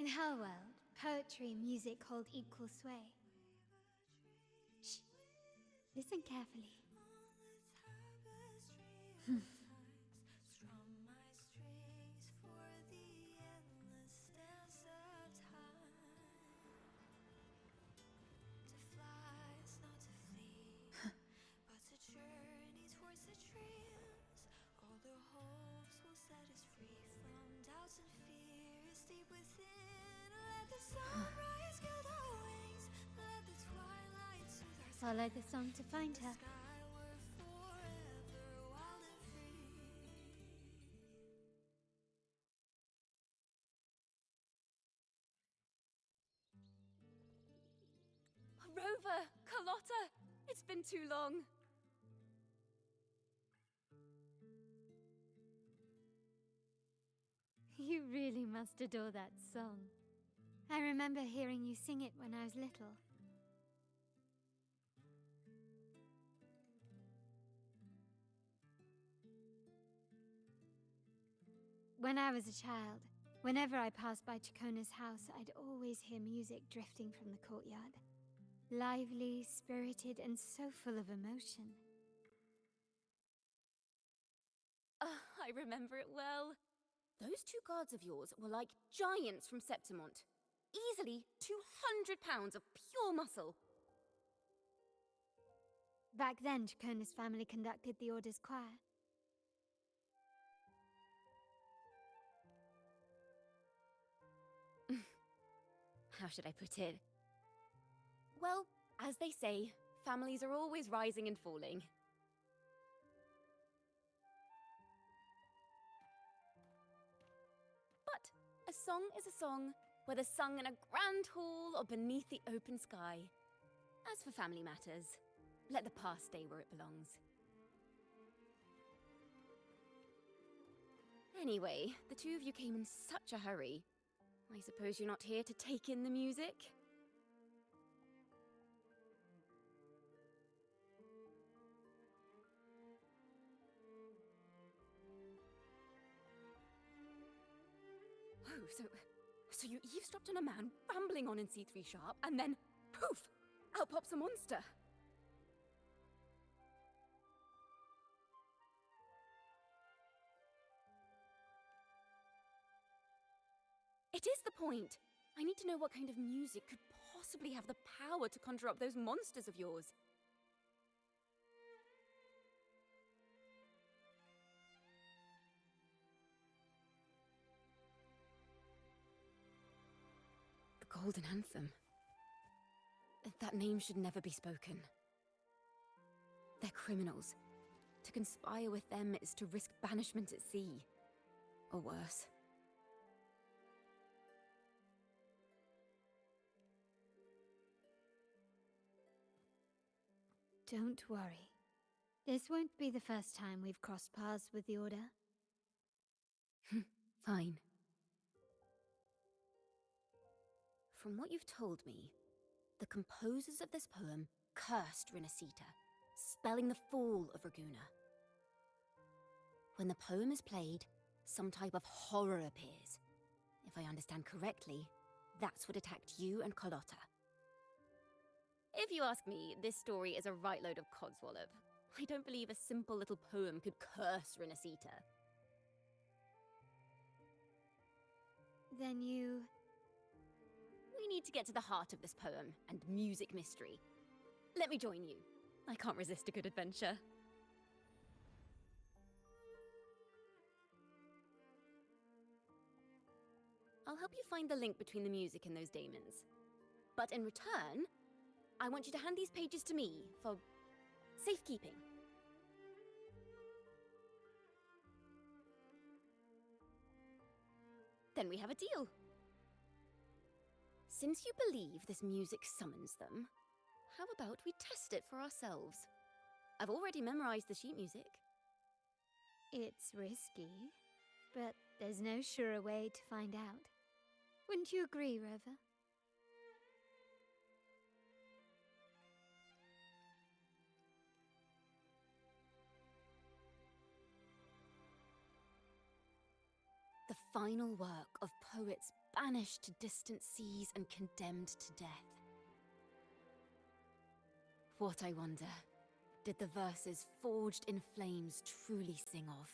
In her world, poetry and music hold equal sway. Shh. Listen carefully. Follow the song to find her. Rover! Carlotta! It's been too long. You really must adore that song. I remember hearing you sing it when I was little. When I was a child, whenever I passed by Chacona's house, I'd always hear music drifting from the courtyard. Lively, spirited, and so full of emotion. I remember it well. Those two guards of yours were like giants from Septimont. Easily 200 pounds of pure muscle. Back then, Chacona's family conducted the Order's choir. How should I put it? Well, as they say, families are always rising and falling. But a song is a song, whether sung in a grand hall or beneath the open sky. As for family matters, let the past stay where it belongs. Anyway, the two of you came in such a hurry. I suppose you're not here to take in the music? Oh, so you eavesdropped on a man rambling on in C3 Sharp, and then, poof, out pops a monster. It is the point. I need to know what kind of music could possibly have the power to conjure up those monsters of yours. The Golden Anthem. That name should never be spoken. They're criminals. To conspire with them is to risk banishment at sea. Or worse. Don't worry. This won't be the first time we've crossed paths with the Order. Fine. From what you've told me, the composers of this poem cursed Rinascita, spelling the fall of Raguna. When the poem is played, some type of horror appears. If I understand correctly, that's what attacked you and Carlotta. If you ask me, this story is a right load of codswallop. I don't believe a simple little poem could curse Rinascita. Then you... We need to get to the heart of this poem and music mystery. Let me join you. I can't resist a good adventure. I'll help you find the link between the music and those daemons. But in return, I want you to hand these pages to me for safekeeping. Then we have a deal. Since you believe this music summons them, how about we test it for ourselves? I've already memorized the sheet music. It's risky, but there's no surer way to find out. Wouldn't you agree, Rover? The the final work of poets banished to distant seas and condemned to death. What, I wonder, did the verses forged in flames truly sing of?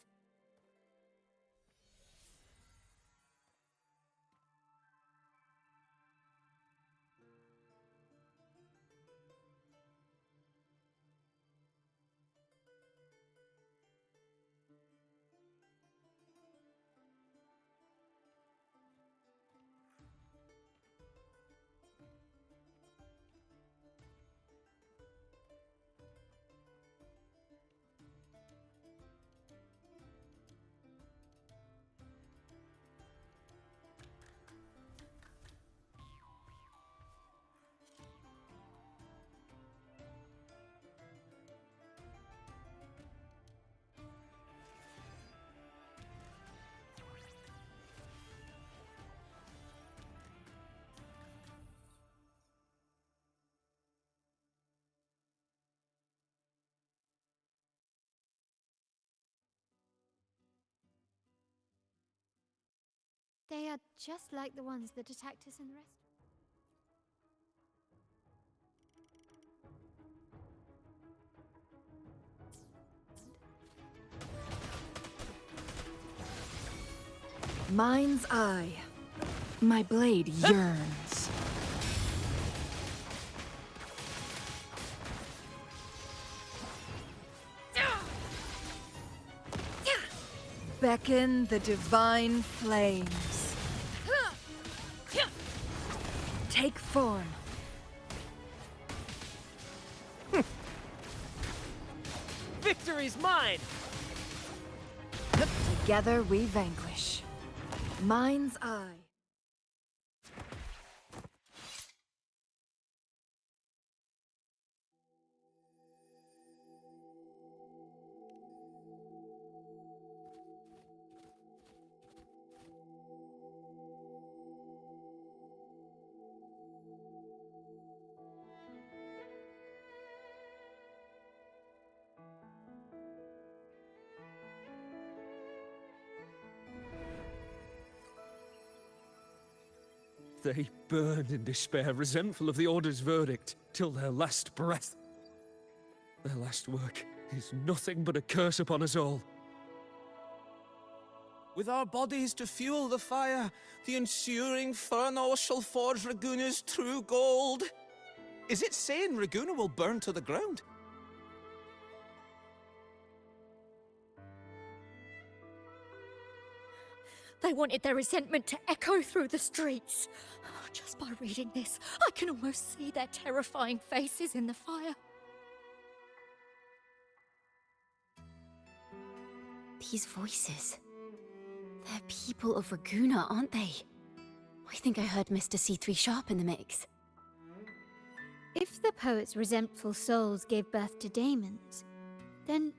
They are just like the ones that attacked us in the restaurant. Mind's eye. My blade yearns. Beckon the divine flames. Take form. Victory's mine! Together we vanquish. Mind's eye. They burned in despair, resentful of the Order's verdict, till their last breath. Their last work is nothing but a curse upon us all. With our bodies to fuel the fire, the ensuing furnace shall forge Raguna's true gold. Is it saying Raguna will burn to the ground? They wanted their resentment to echo through the streets. Just by reading this, I can almost see their terrifying faces in the fire. These voices. They're people of Raguna, aren't they? I think I heard Mr. C3 Sharp in the mix. If the poets' resentful souls gave birth to daemons, then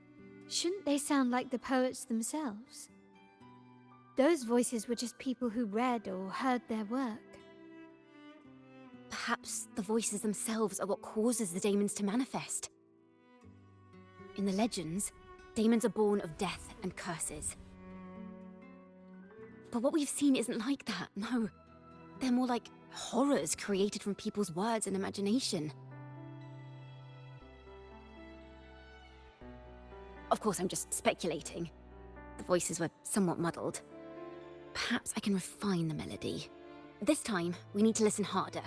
shouldn't they sound like the poets themselves? Those voices were just people who read or heard their work. Perhaps the voices themselves are what causes the daemons to manifest. In the legends, daemons are born of death and curses. But what we've seen isn't like that, no. They're more like horrors created from people's words and imagination. Of course, I'm just speculating. The voices were somewhat muddled. Perhaps I can refine the melody. This time, we need to listen harder.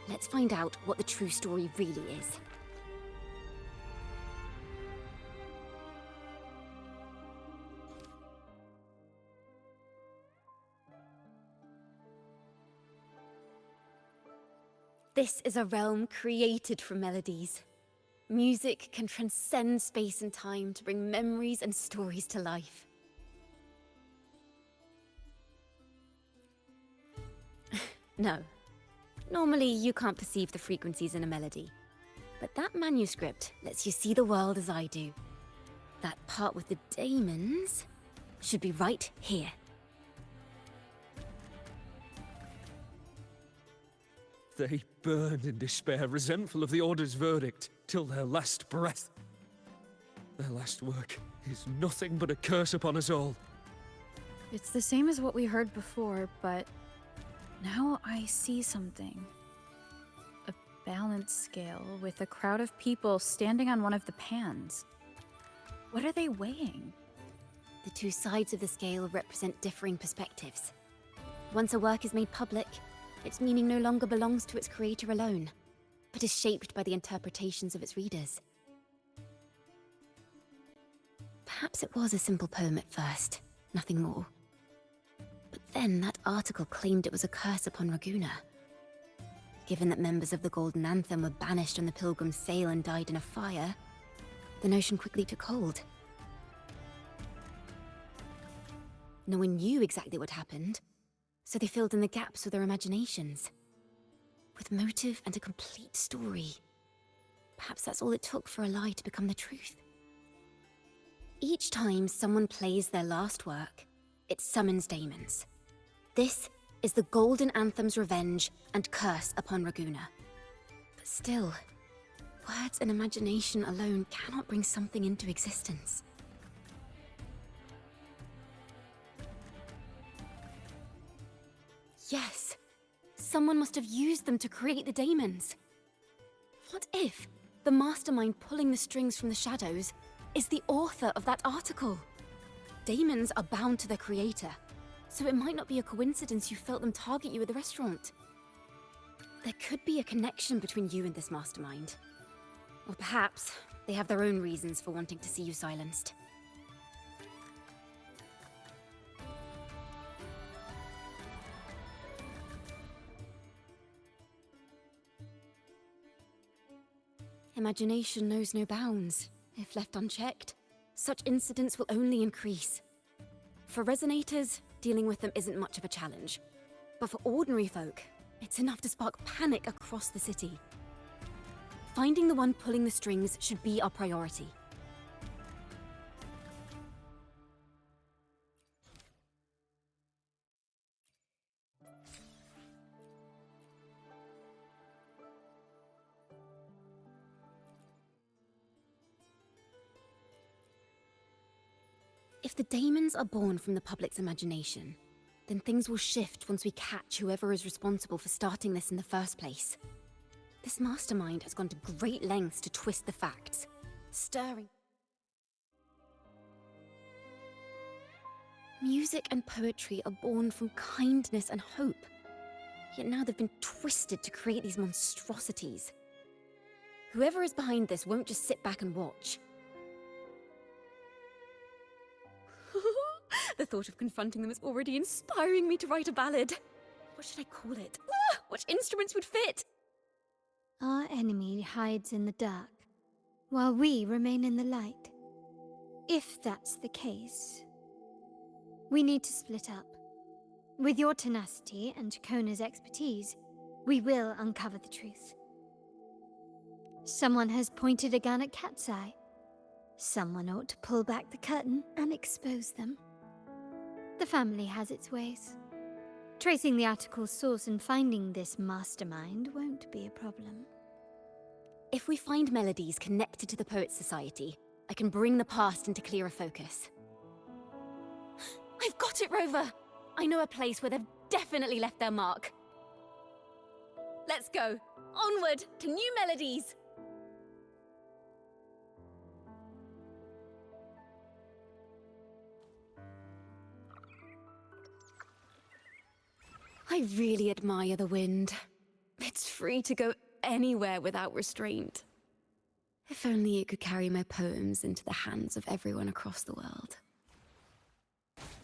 Let's find out what the true story really is. This is a realm created from melodies. Music can transcend space and time to bring memories and stories to life. No. Normally, you can't perceive the frequencies in a melody. But that manuscript lets you see the world as I do. That part with the daemons should be right here. They burned in despair, resentful of the Order's verdict, till their last breath. Their last work is nothing but a curse upon us all. It's the same as what we heard before, but now I see something. A balance scale with a crowd of people standing on one of the pans. What are they weighing? The two sides of the scale represent differing perspectives. Once a work is made public, its meaning no longer belongs to its creator alone, but is shaped by the interpretations of its readers. Perhaps it was a simple poem at first, nothing more. But then that article claimed it was a curse upon Raguna. Given that members of the Golden Anthem were banished on the Pilgrim's sail and died in a fire, the notion quickly took hold. No one knew exactly what happened, so they filled in the gaps with their imaginations. With motive and a complete story. Perhaps that's all it took for a lie to become the truth. Each time someone plays their last work, it summons daemons. This is the Golden Anthem's revenge and curse upon Raguna. But still, words and imagination alone cannot bring something into existence. Yes, someone must have used them to create the daemons. What if the mastermind pulling the strings from the shadows is the author of that article? Daemons are bound to their creator, so it might not be a coincidence you felt them target you at the restaurant. There could be a connection between you and this mastermind. Or perhaps they have their own reasons for wanting to see you silenced. Imagination knows no bounds. If left unchecked, such incidents will only increase. For resonators, dealing with them isn't much of a challenge. But for ordinary folk, it's enough to spark panic across the city. Finding the one pulling the strings should be our priority. If the daemons are born from the public's imagination, then things will shift once we catch whoever is responsible for starting this in the first place. This mastermind has gone to great lengths to twist the facts, stirring. Music and poetry are born from kindness and hope, yet now they've been twisted to create these monstrosities. Whoever is behind this won't just sit back and watch. The thought of confronting them is already inspiring me to write a ballad. What should I call it? What instruments would fit? Our enemy hides in the dark, while we remain in the light. If that's the case, we need to split up. With your tenacity and Kona's expertise, we will uncover the truth. Someone has pointed a gun at Cat's Eye. Someone ought to pull back the curtain and expose them. The family has its ways. Tracing the article's source and finding this mastermind won't be a problem. If we find melodies connected to the Poets' Society, I can bring the past into clearer focus. I've got it, Rover! I know a place where they've definitely left their mark. Let's go! Onward to new melodies! I really admire the wind. It's free to go anywhere without restraint. If only it could carry my poems into the hands of everyone across the world.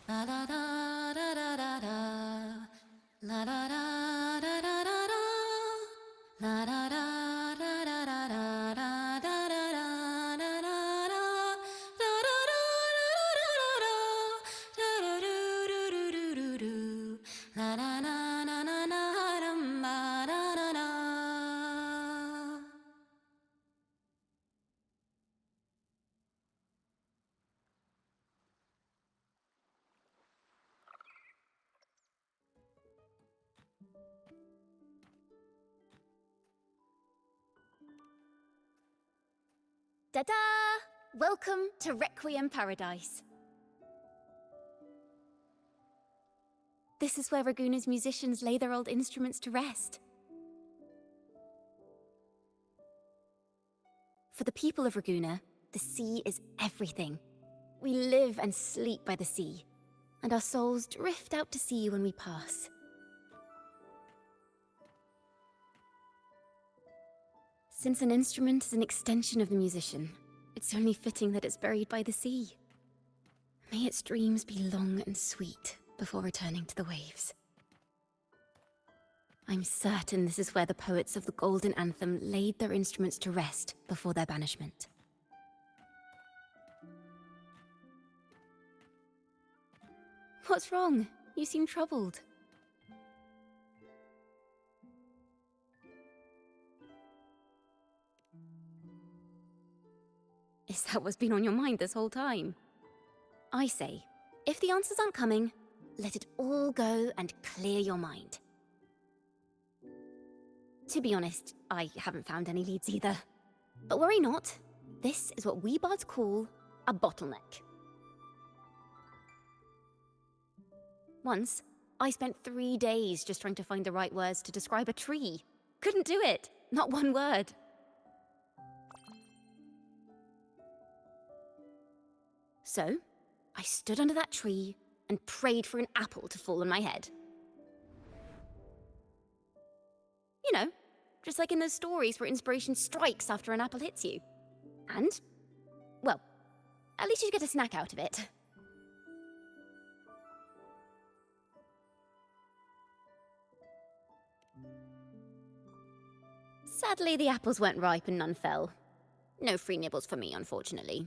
La da da da da da da. La da da da da da da. La da da da da da da da da da da da da da. Da da da da da da da. Da da do do do do do do. La da na na na na dum ba da da da. Ta-da! Welcome to Requiem Paradise. This is where Raguna's musicians lay their old instruments to rest. For the people of Raguna, the sea is everything. We live and sleep by the sea, and our souls drift out to sea when we pass. Since an instrument is an extension of the musician, it's only fitting that it's buried by the sea. May its dreams be long and sweet before returning to the waves. I'm certain this is where the poets of the Golden Anthem laid their instruments to rest before their banishment. What's wrong? You seem troubled. Is that what's been on your mind this whole time? I say, if the answers aren't coming, let it all go and clear your mind. To be honest, I haven't found any leads either. But worry not, this is what we bards call a bottleneck. Once, I spent 3 days just trying to find the right words to describe a tree. Couldn't do it, not one word. So, I stood under that tree and prayed for an apple to fall on my head. You know, just like in those stories where inspiration strikes after an apple hits you. And, well, at least you get a snack out of it. Sadly, the apples weren't ripe and none fell. No free nibbles for me, unfortunately.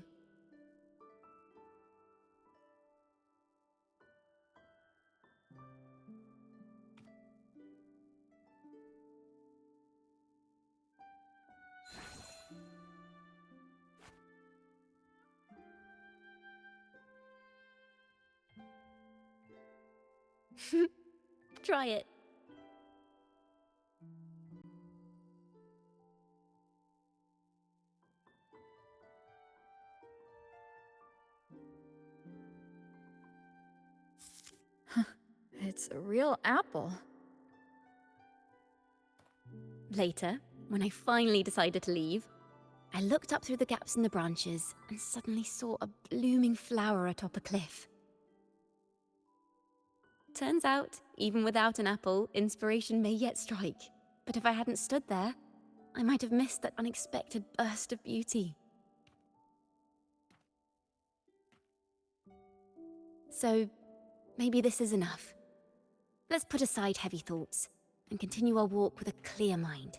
Try it. It's a real apple. Later, when I finally decided to leave, I looked up through the gaps in the branches and suddenly saw a blooming flower atop a cliff. Turns out, even without an apple, inspiration may yet strike. But if I hadn't stood there, I might have missed that unexpected burst of beauty. So, maybe this is enough. Let's put aside heavy thoughts and continue our walk with a clear mind.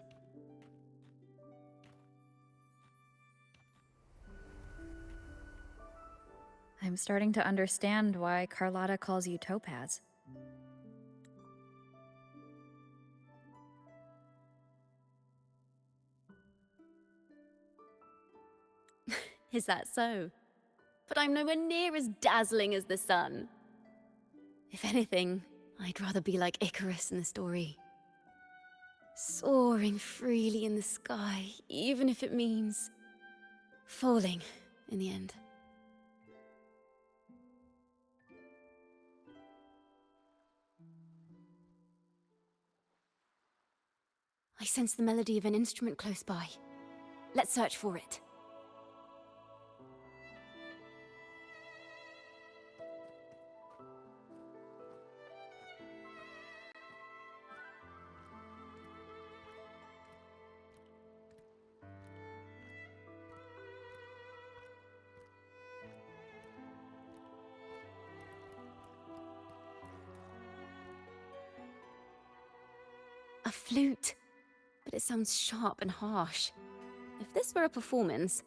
I'm starting to understand why Carlotta calls you Topaz. Is that so? But I'm nowhere near as dazzling as the sun. If anything, I'd rather be like Icarus in the story. Soaring freely in the sky, even if it means falling in the end. I sense the melody of an instrument close by. Let's search for it. A flute, but it sounds sharp and harsh. If this were a performance,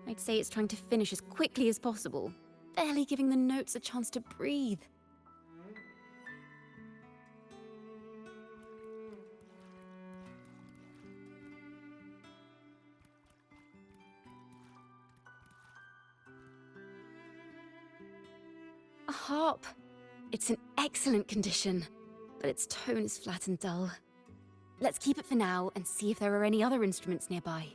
I'd say it's trying to finish as quickly as possible, barely giving the notes a chance to breathe. A harp. It's in excellent condition, but its tone is flat and dull. Let's keep it for now and see if there are any other instruments nearby.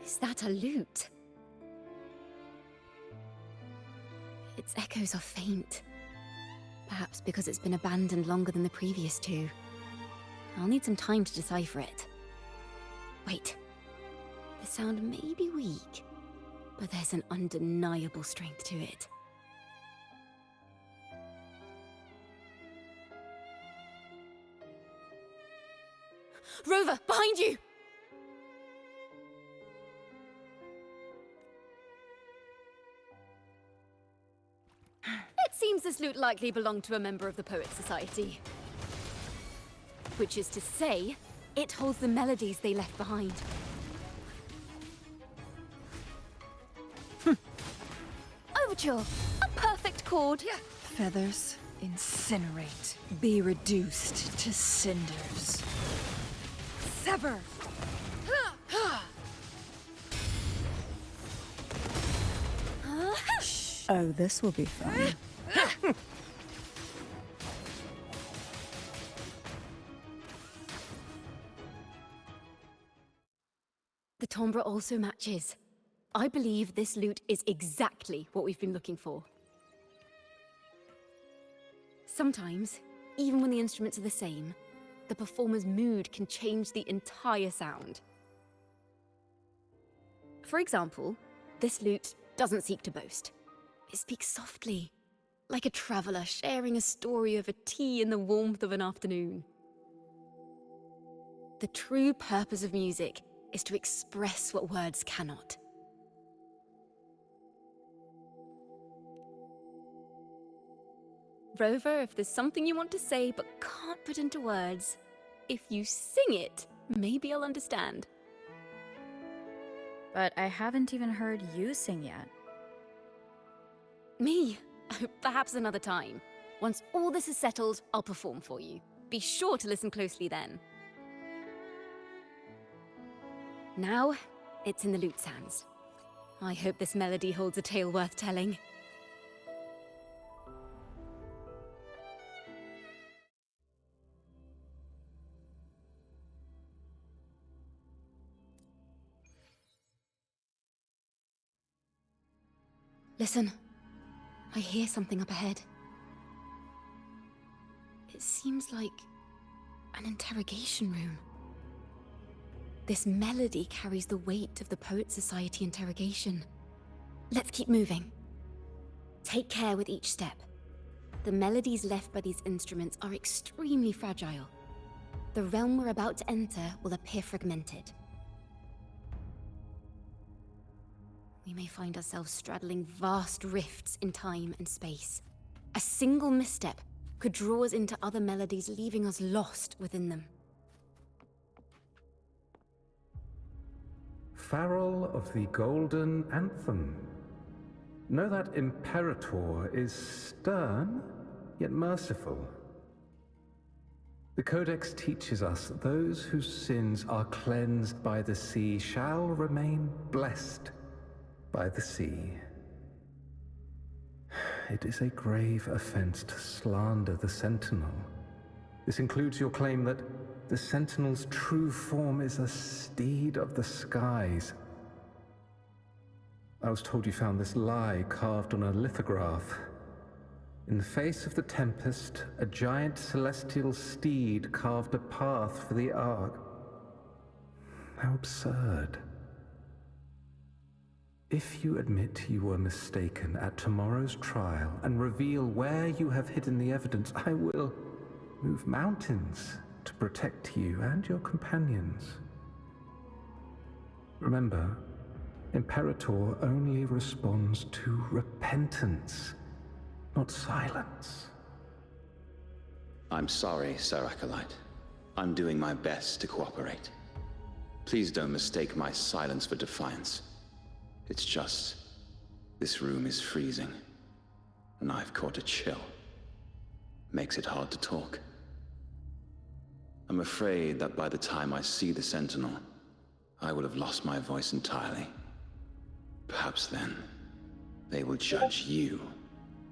Is that a lute? Its echoes are faint. Perhaps because it's been abandoned longer than the previous two. I'll need some time to decipher it. Wait. The sound may be weak, but there's an undeniable strength to it. Rover, behind you! It seems this lute likely belonged to a member of the Poet Society. Which is to say, it holds the melodies they left behind. Overture! A perfect chord! Feathers, incinerate. Be reduced to cinders. Sever! Oh, this will be fun. The timbre also matches. I believe this lute is exactly what we've been looking for. Sometimes, even when the instruments are the same, the performer's mood can change the entire sound. For example, this lute doesn't seek to boast. It speaks softly, like a traveler sharing a story over tea in the warmth of an afternoon. The true purpose of music is to express what words cannot. Rover, if there's something you want to say but can't put into words, if you sing it, maybe I'll understand. But I haven't even heard you sing yet. Me? Perhaps another time. Once all this is settled, I'll perform for you. Be sure to listen closely then. Now, it's in the lute's hands. I hope this melody holds a tale worth telling. Listen. I hear something up ahead. It seems like an interrogation room. This melody carries the weight of the Poet Society interrogation. Let's keep moving. Take care with each step. The melodies left by these instruments are extremely fragile. The realm we're about to enter will appear fragmented. We may find ourselves straddling vast rifts in time and space. A single misstep could draw us into other melodies, leaving us lost within them. Farrell of the Golden Anthem. Know that Imperator is stern, yet merciful. The Codex teaches us that those whose sins are cleansed by the sea shall remain blessed by the sea. It is a grave offense to slander the Sentinel. This includes your claim that the Sentinel's true form is a steed of the skies. I was told you found this lie carved on a lithograph. In the face of the tempest, a giant celestial steed carved a path for the Ark. How absurd. If you admit you were mistaken at tomorrow's trial and reveal where you have hidden the evidence, I will move mountains to protect you and your companions. Remember, Imperator only responds to repentance, not silence. I'm sorry, Sir Acolyte. I'm doing my best to cooperate. Please don't mistake my silence for defiance. It's just, this room is freezing, and I've caught a chill. Makes it hard to talk. I'm afraid that by the time I see the Sentinel, I will have lost my voice entirely. Perhaps then, they will judge you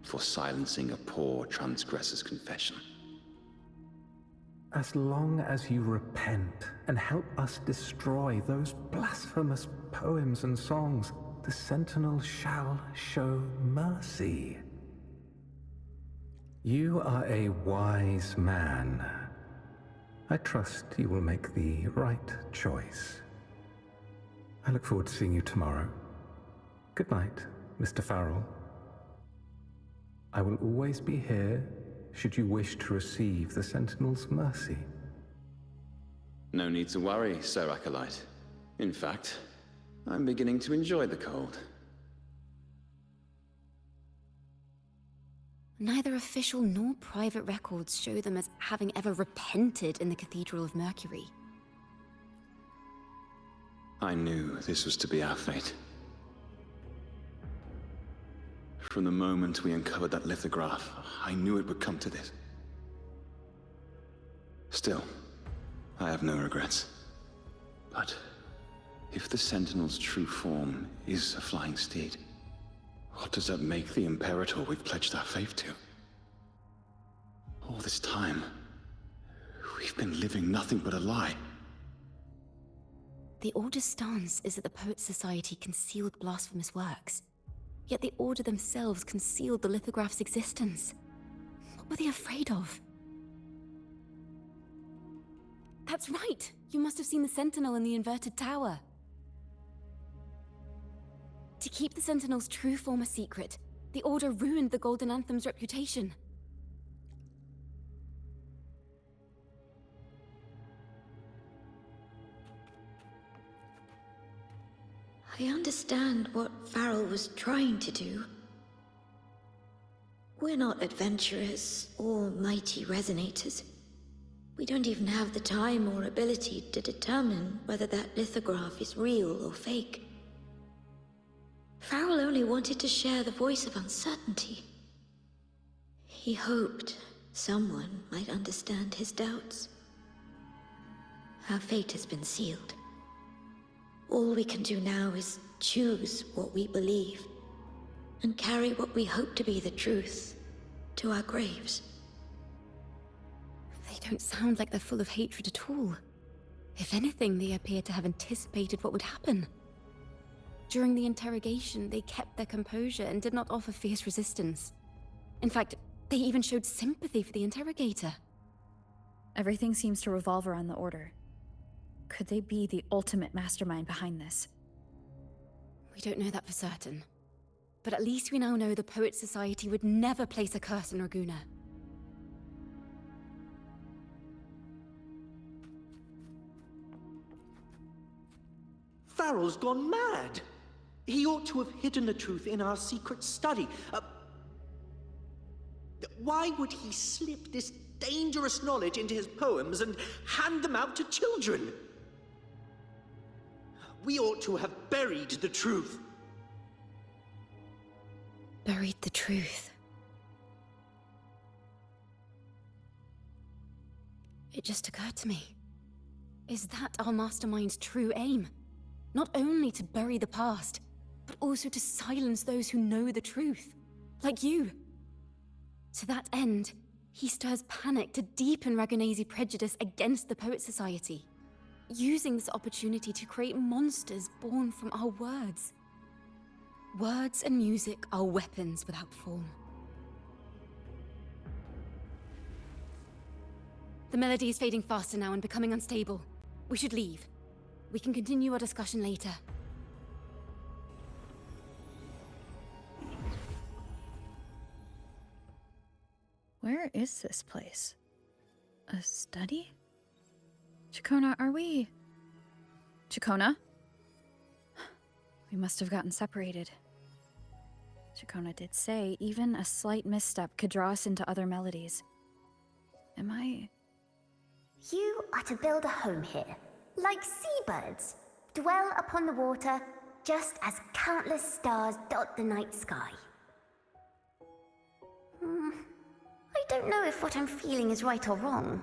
for silencing a poor transgressor's confession. As long as you repent and help us destroy those blasphemous poems and songs, the Sentinel shall show mercy. You are a wise man. I trust you will make the right choice. I look forward to seeing you tomorrow. Good night, Mr. Farrell. I will always be here should you wish to receive the Sentinel's mercy. No need to worry, Sir Acolyte. In fact, I'm beginning to enjoy the cold. Neither official nor private records show them as having ever repented in the Cathedral of Mercury. I knew this was to be our fate. From the moment we uncovered that lithograph, I knew it would come to this. Still, I have no regrets. But if the Sentinel's true form is a flying steed, what does that make the Imperator we've pledged our faith to? All this time, we've been living nothing but a lie. The Order's stance is that the Poets' Society concealed blasphemous works. Yet the Order themselves concealed the lithograph's existence. What were they afraid of? That's right! You must have seen the Sentinel in the inverted tower. To keep the Sentinel's true form a secret, the Order ruined the Golden Anthem's reputation. I understand what Farrell was trying to do. We're not adventurers or mighty resonators. We don't even have the time or ability to determine whether that lithograph is real or fake. Farrell only wanted to share the voice of uncertainty. He hoped someone might understand his doubts. Our fate has been sealed. All we can do now is choose what we believe, and carry what we hope to be the truth to our graves. They don't sound like they're full of hatred at all. If anything, they appear to have anticipated what would happen. During the interrogation, they kept their composure and did not offer fierce resistance. In fact, they even showed sympathy for the interrogator. Everything seems to revolve around the Order. Could they be the ultimate mastermind behind this? We don't know that for certain. But at least we now know the Poets' Society would never place a curse on Raguna. Farrell's gone mad! He ought to have hidden the truth in our secret study. Why would he slip this dangerous knowledge into his poems and hand them out to children? We ought to have buried the truth. Buried the truth. It just occurred to me. Is that our mastermind's true aim? Not only to bury the past, but also to silence those who know the truth. Like you. To that end, he stirs panic to deepen Ragunese prejudice against the Poets' Society, using this opportunity to create monsters born from our words. Words and music are weapons without form. The melody is fading faster now and becoming unstable. We should leave. We can continue our discussion later. Where is this place? A study? Chacona, are we... Chacona? We must have gotten separated. Chacona did say even a slight misstep could draw us into other melodies. Am I... You are to build a home here, like seabirds. Dwell upon the water, just as countless stars dot the night sky. I don't know if what I'm feeling is right or wrong.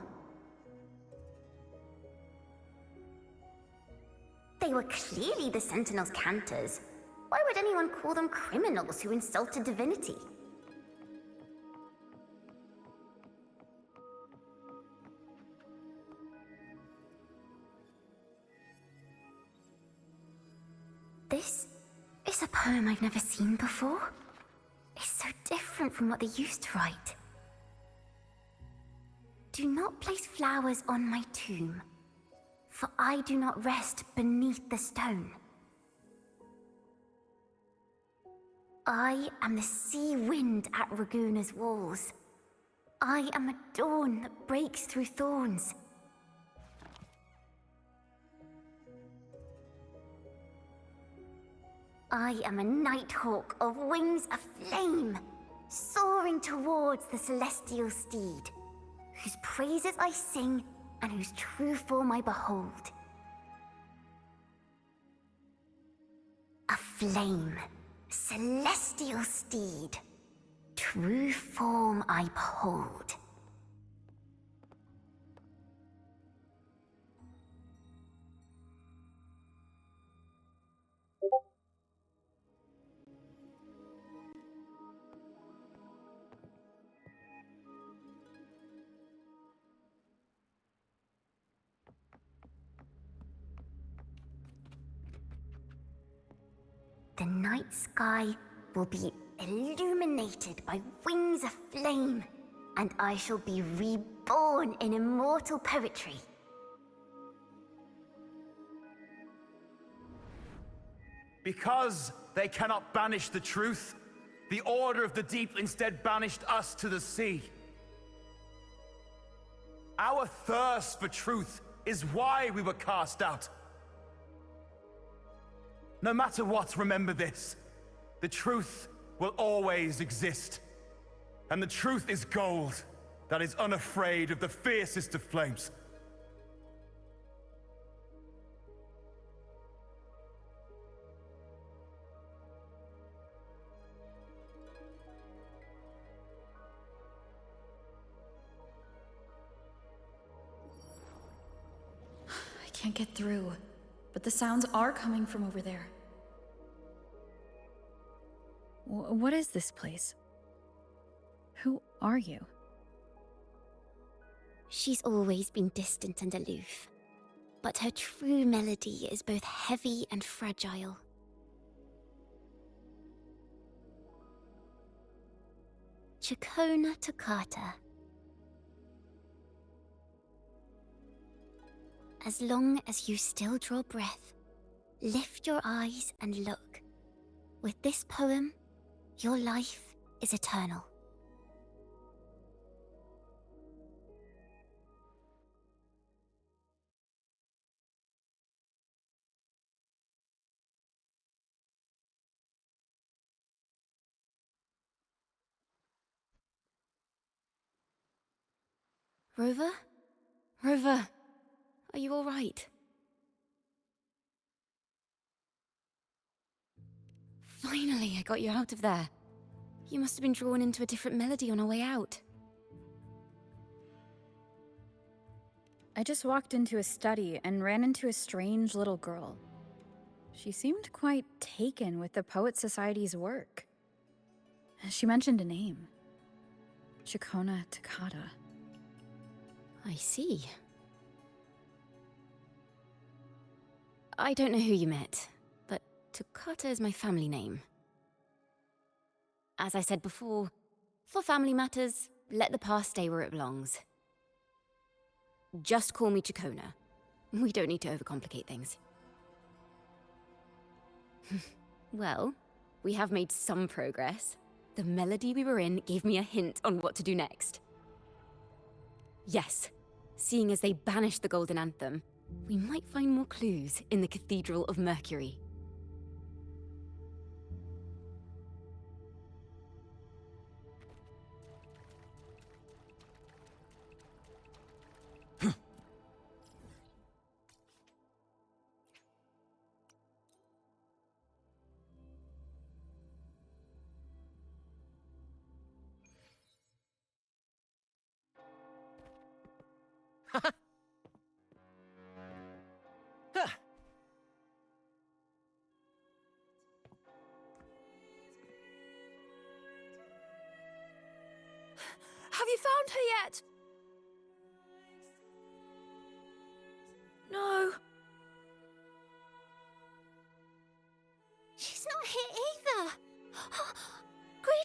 They were clearly the Sentinel's cantors. Why would anyone call them criminals who insulted divinity? This a poem I've never seen before? It's so different from what they used to write. Do not place flowers on my tomb, for I do not rest beneath the stone. I am the sea wind at Raguna's walls. I am a dawn that breaks through thorns. I am a nighthawk of wings aflame, soaring towards the celestial steed, whose praises I sing and whose true form I behold. A flame, celestial steed, true form I behold. The night sky will be illuminated by wings of flame, and I shall be reborn in immortal poetry. Because they cannot banish the truth, the Order of the Deep instead banished us to the sea. Our thirst for truth is why we were cast out. No matter what, remember this. The truth will always exist. And the truth is gold that is unafraid of the fiercest of flames. I can't get through, but the sounds are coming from over there. What is this place? Who are you? She's always been distant and aloof, but her true melody is both heavy and fragile. Chakona Toccata. As long as you still draw breath, lift your eyes and look. With this poem, your life is eternal. Rover? Rover, are you all right? Finally, I got you out of there. You must have been drawn into a different melody on our way out. I just walked into a study and ran into a strange little girl. She seemed quite taken with the Poet Society's work. She mentioned a name. Chakona Toccata. I see. I don't know who you met, but Toccata is my family name. As I said before, for family matters, let the past stay where it belongs. Just call me Chakona. We don't need to overcomplicate things. Well, we have made some progress. The melody we were in gave me a hint on what to do next. Yes, seeing as they banished the Golden Anthem, we might find more clues in the Cathedral of Mercury. Have you found her yet? No. She's not here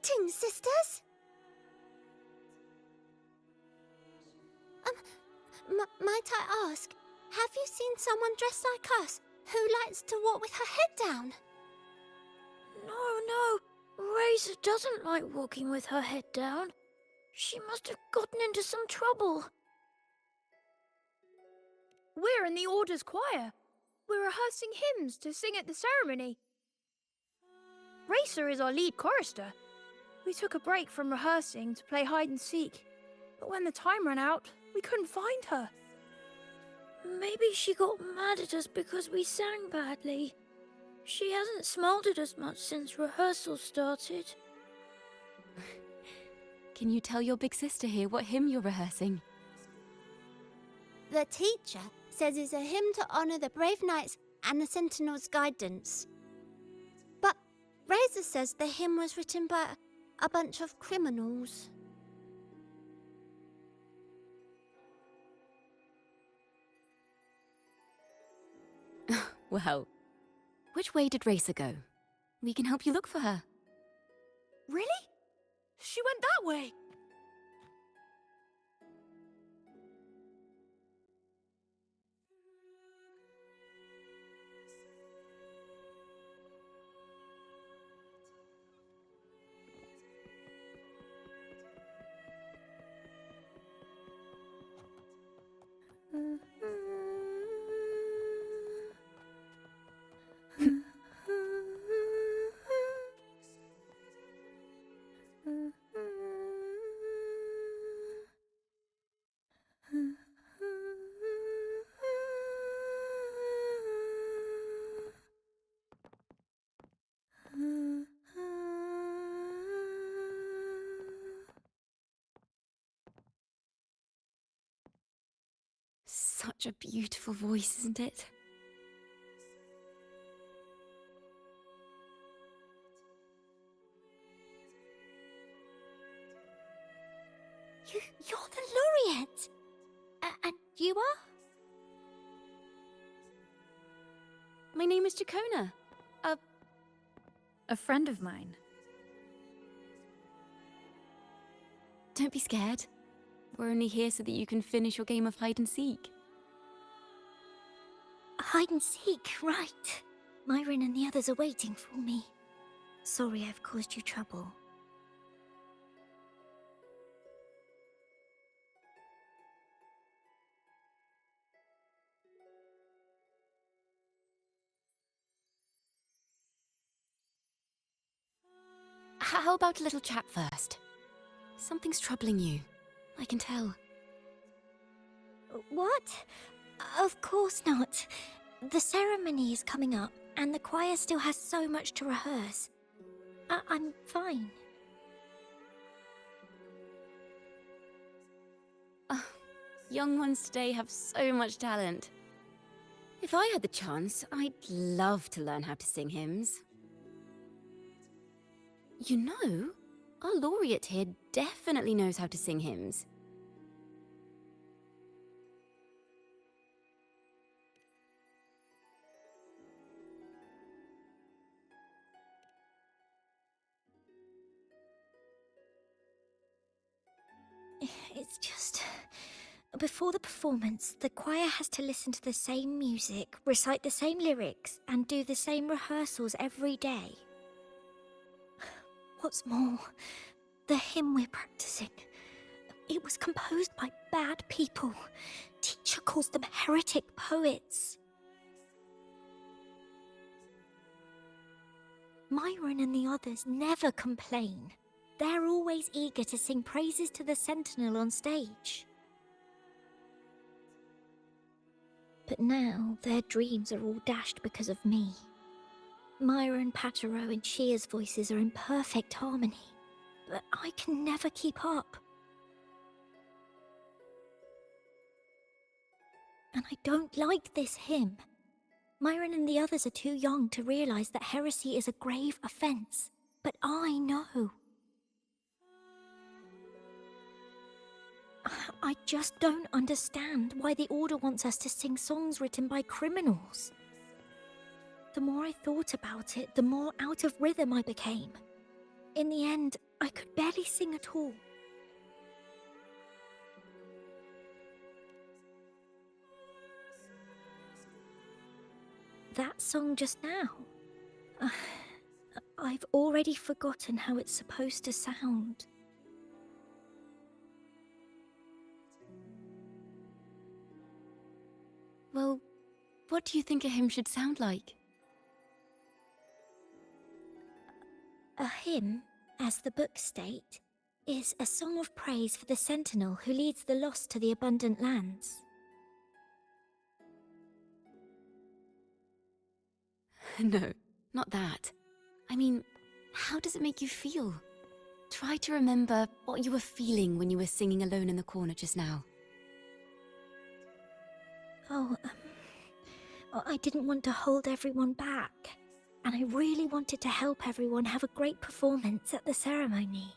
Greetings, sisters! Might I ask, have you seen someone dressed like us who likes to walk with her head down? No. Razor doesn't like walking with her head down. She must have gotten into some trouble. We're in the Order's choir. We're rehearsing hymns to sing at the ceremony. Racer is our lead chorister. We took a break from rehearsing to play hide and seek, but when the time ran out, we couldn't find her. Maybe she got mad at us because we sang badly. She hasn't smiled at us much since rehearsal started. Can you tell your big sister here what hymn you're rehearsing? The teacher says it's a hymn to honor the brave knights and the Sentinel's guidance. But Razor says the hymn was written by a bunch of criminals. Well, which way did Racer go? We can help you look for her. Really? She went that way. Such a beautiful voice, isn't it? You're the laureate! And you are? My name is Jacona. A friend of mine. Don't be scared. We're only here so that you can finish your game of hide and seek. Hide and seek, right. Myron and the others are waiting for me. Sorry I've caused you trouble. How about a little chat first? Something's troubling you. I can tell. What? Of course not. The ceremony is coming up, and the choir still has so much to rehearse. I'm fine. Young ones today have so much talent. If I had the chance, I'd love to learn how to sing hymns. You know, our laureate here definitely knows how to sing hymns. It's just... Before the performance, the choir has to listen to the same music, recite the same lyrics, and do the same rehearsals every day. What's more, the hymn we're practicing, it was composed by bad people. Teacher calls them heretic poets. Myron and the others never complain. They're always eager to sing praises to the Sentinel on stage. But now their dreams are all dashed because of me. Myron, Patero, and Shear's voices are in perfect harmony, but I can never keep up. And I don't like this hymn. Myron and the others are too young to realize that heresy is a grave offense, but I know. I just don't understand why the Order wants us to sing songs written by criminals. The more I thought about it, the more out of rhythm I became. In the end, I could barely sing at all. That song just now. I've already forgotten how it's supposed to sound. Well, what do you think a hymn should sound like? A hymn, as the books state, is a song of praise for the sentinel who leads the lost to the abundant lands. No, not that. I mean, how does it make you feel? Try to remember what you were feeling when you were singing alone in the corner just now. Oh, I didn't want to hold everyone back. And I really wanted to help everyone have a great performance at the ceremony.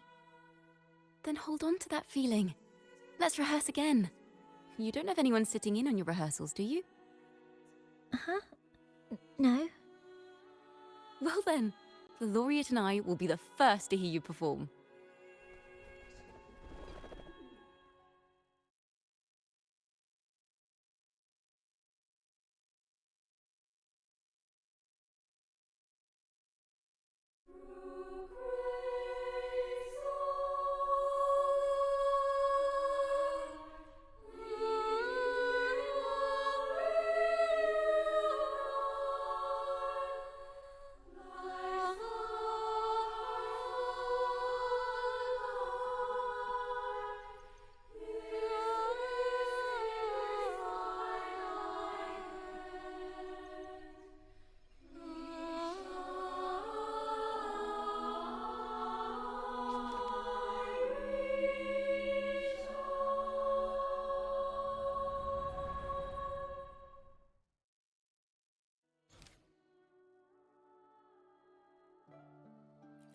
Then hold on to that feeling. Let's rehearse again. You don't have anyone sitting in on your rehearsals, do you? Huh? No. Well then, the laureate and I will be the first to hear you perform.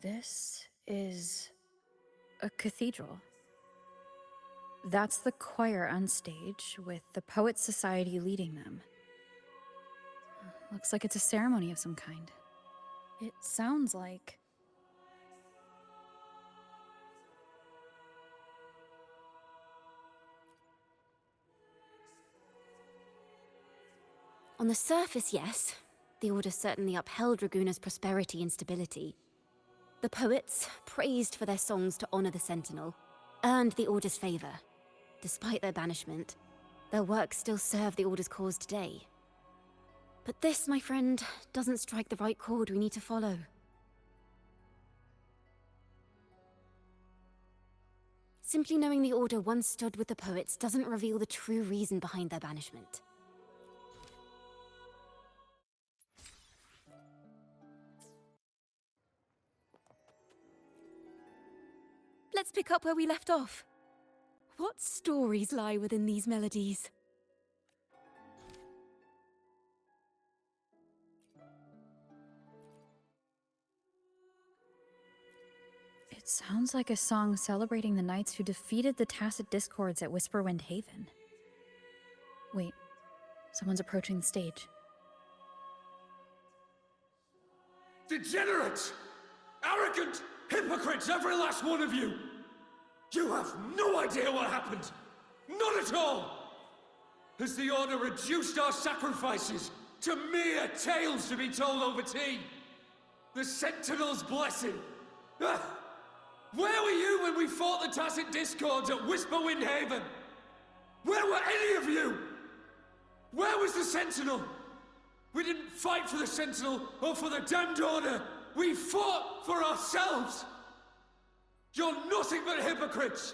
This is a cathedral. That's the choir on stage, with the Poets Society leading them. Looks like it's a ceremony of some kind. It sounds like... On the surface, yes. The Order certainly upheld Raguna's prosperity and stability. The poets, praised for their songs to honor the Sentinel, earned the Order's favor. Despite their banishment, their works still serve the Order's cause today. But this, my friend, doesn't strike the right chord we need to follow. Simply knowing the Order once stood with the poets doesn't reveal the true reason behind their banishment. Let's pick up where we left off. What stories lie within these melodies? It sounds like a song celebrating the knights who defeated the Tacit Discords at Whisperwind Haven. Wait, someone's approaching the stage. Degenerates! Arrogant hypocrites, every last one of you! You have no idea what happened! None at all! Has the Order reduced our sacrifices to mere tales to be told over tea? The Sentinel's blessing! Ah! Where were you when we fought the Tacit Discords at Whisperwind Haven? Where were any of you? Where was the Sentinel? We didn't fight for the Sentinel or for the damned Order! We fought for ourselves! You're nothing but hypocrites!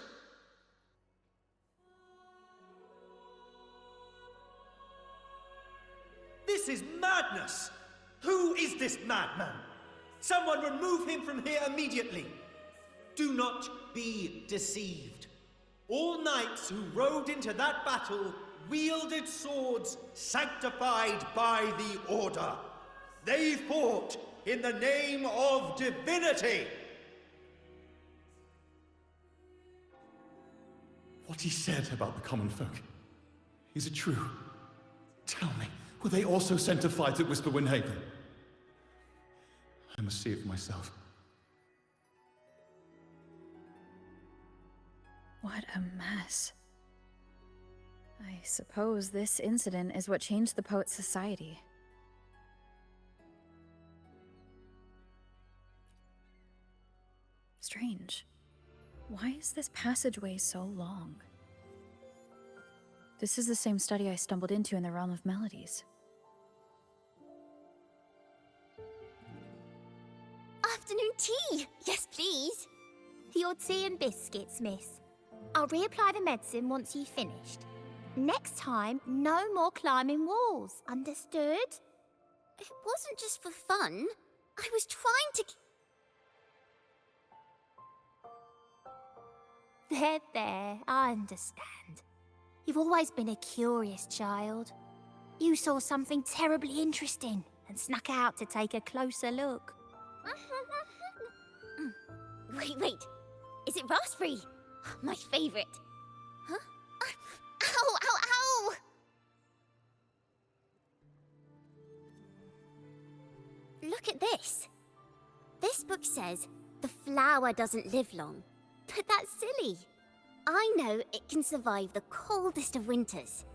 This is madness! Who is this madman? Someone remove him from here immediately! Do not be deceived. All knights who rode into that battle wielded swords sanctified by the Order. They fought in the name of divinity! What he said about the common folk, is it true? Tell me, were they also sent to fight at Whisperwind Haven? I must see it for myself. What a mess. I suppose this incident is what changed the Poets' Society. Strange. Why is this passageway so long? This is the same study I stumbled into in the Realm of Melodies. Afternoon tea! Yes, please. Your tea and biscuits, miss. I'll reapply the medicine once you've finished. Next time, no more climbing walls. Understood? It wasn't just for fun. I was trying to... There, I understand. You've always been a curious child. You saw something terribly interesting and snuck out to take a closer look. Wait. Is it raspberry? My favorite. Huh? Ow! Look at this. This book says the flower doesn't live long. But that's silly. I know it can survive the coldest of winters.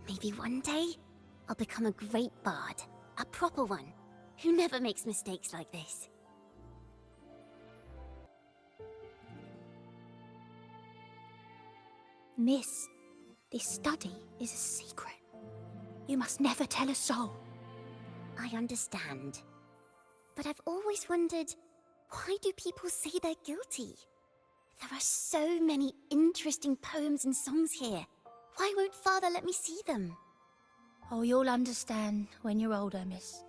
Maybe one day, I'll become a great bard. A proper one, who never makes mistakes like this. Miss, this study is a secret. You must never tell a soul. I understand. But I've always wondered, why do people say they're guilty? There are so many interesting poems and songs here. Why won't Father let me see them? Oh, you'll understand when you're older, miss.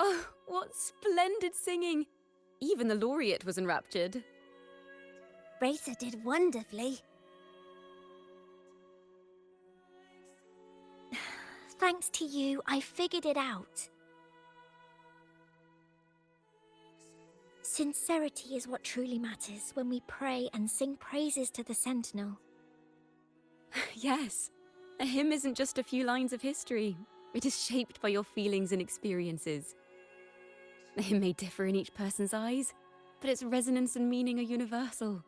Oh, what splendid singing! Even the laureate was enraptured. Racer did wonderfully. Thanks to you, I figured it out. Sincerity is what truly matters when we pray and sing praises to the Sentinel. Yes, a hymn isn't just a few lines of history. It is shaped by your feelings and experiences. The hymn may differ in each person's eyes, but its resonance and meaning are universal.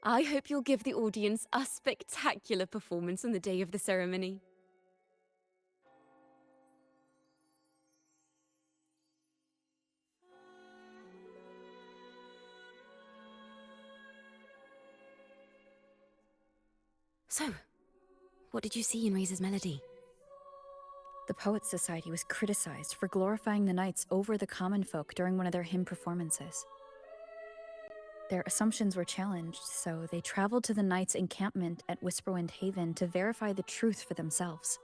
I hope you'll give the audience a spectacular performance on the day of the ceremony. So, what did you see in Razor's melody? The Poets' Society was criticized for glorifying the knights over the common folk during one of their hymn performances. Their assumptions were challenged, so they traveled to the knights' encampment at Whisperwind Haven to verify the truth for themselves.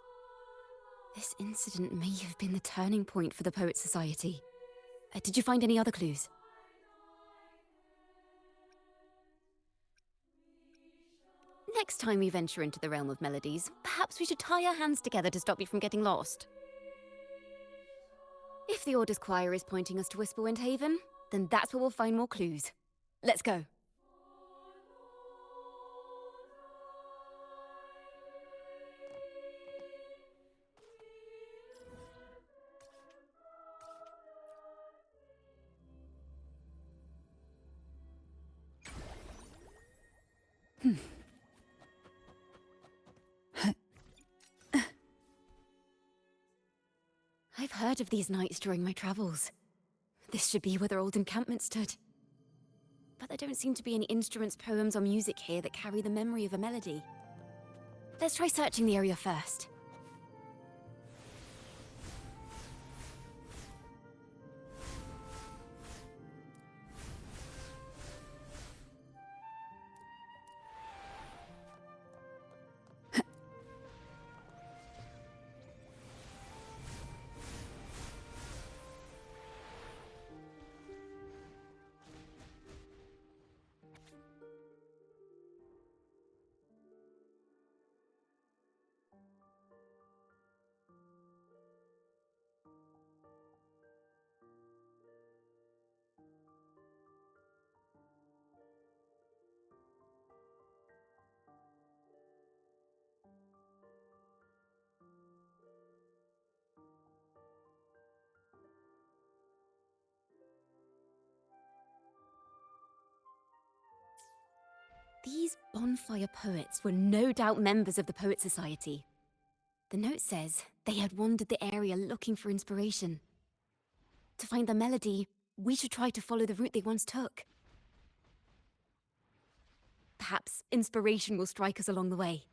This incident may have been the turning point for the Poets' Society. Did you find any other clues? Next time we venture into the realm of melodies, perhaps we should tie our hands together to stop you from getting lost. If the Order's choir is pointing us to Whisperwind Haven, then that's where we'll find more clues. Let's go. I've heard of these knights during my travels. This should be where their old encampment stood. But there don't seem to be any instruments, poems, or music here that carry the memory of a melody. Let's try searching the area first. These bonfire poets were no doubt members of the Poet Society. The note says they had wandered the area looking for inspiration. To find the melody, we should try to follow the route they once took. Perhaps inspiration will strike us along the way.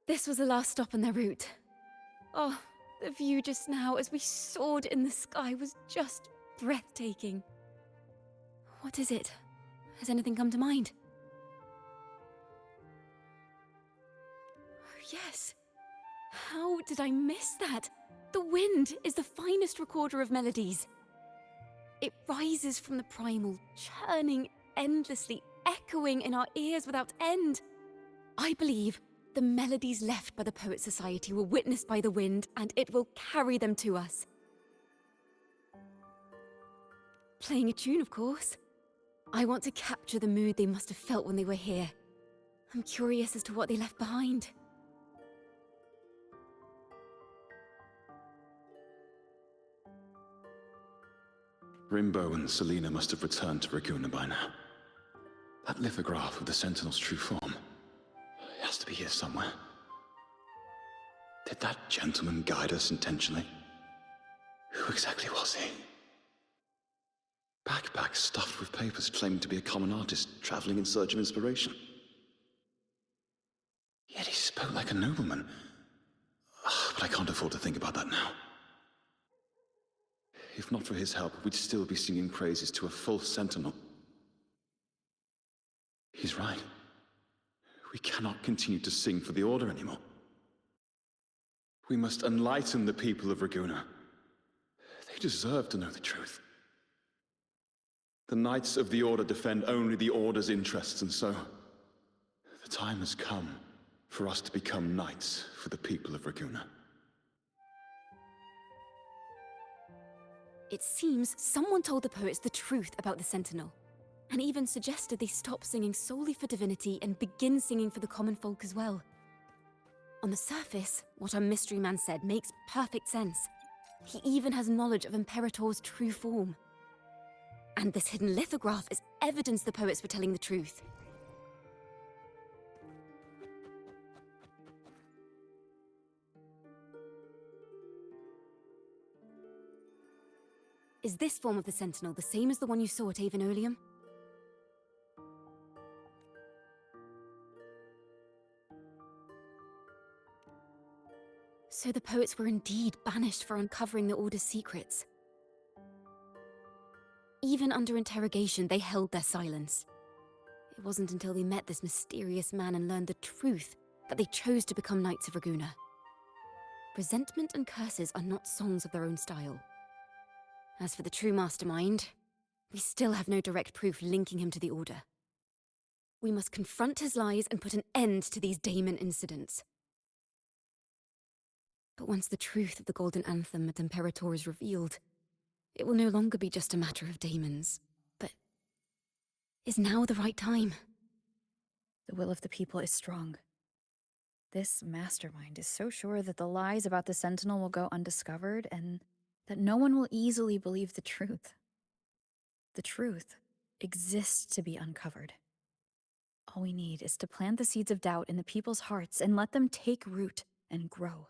This was the last stop on their route. Oh, the view just now as we soared in the sky was just breathtaking. What is it? Has anything come to mind? Oh, yes. How did I miss that? The wind is the finest recorder of melodies. It rises from the primal, churning endlessly, echoing in our ears without end. I believe the melodies left by the Poet Society were witnessed by the wind, and it will carry them to us. Playing a tune, of course. I want to capture the mood they must have felt when they were here. I'm curious as to what they left behind. Rimbo and Selena must have returned to Raguna by now. That lithograph of the Sentinel's true form. It has to be here somewhere. Did that gentleman guide us intentionally? Who exactly was he? Backpack stuffed with papers claiming to be a common artist traveling in search of inspiration. Yet he spoke like a nobleman. But I can't afford to think about that now. If not for his help, we'd still be singing praises to a false sentinel. He's right. We cannot continue to sing for the Order anymore. We must enlighten the people of Raguna. They deserve to know the truth. The Knights of the Order defend only the Order's interests, and so the time has come for us to become knights for the people of Raguna. It seems someone told the poets the truth about the Sentinel, and even suggested they stop singing solely for divinity and begin singing for the common folk as well. On the surface, what our mystery man said makes perfect sense. He even has knowledge of Imperator's true form. And this hidden lithograph is evidence the poets were telling the truth. Is this form of the Sentinel the same as the one you saw at Avenolium? So the poets were indeed banished for uncovering the Order's secrets. Even under interrogation, they held their silence. It wasn't until they met this mysterious man and learned the truth that they chose to become Knights of Raguna. Resentment and curses are not songs of their own style. As for the true mastermind, we still have no direct proof linking him to the Order. We must confront his lies and put an end to these Daemon incidents. But once the truth of the Golden Anthem at Imperator is revealed, it will no longer be just a matter of daemons, but is now the right time? The will of the people is strong. This mastermind is so sure that the lies about the Sentinel will go undiscovered and that no one will easily believe the truth. The truth exists to be uncovered. All we need is to plant the seeds of doubt in the people's hearts and let them take root and grow.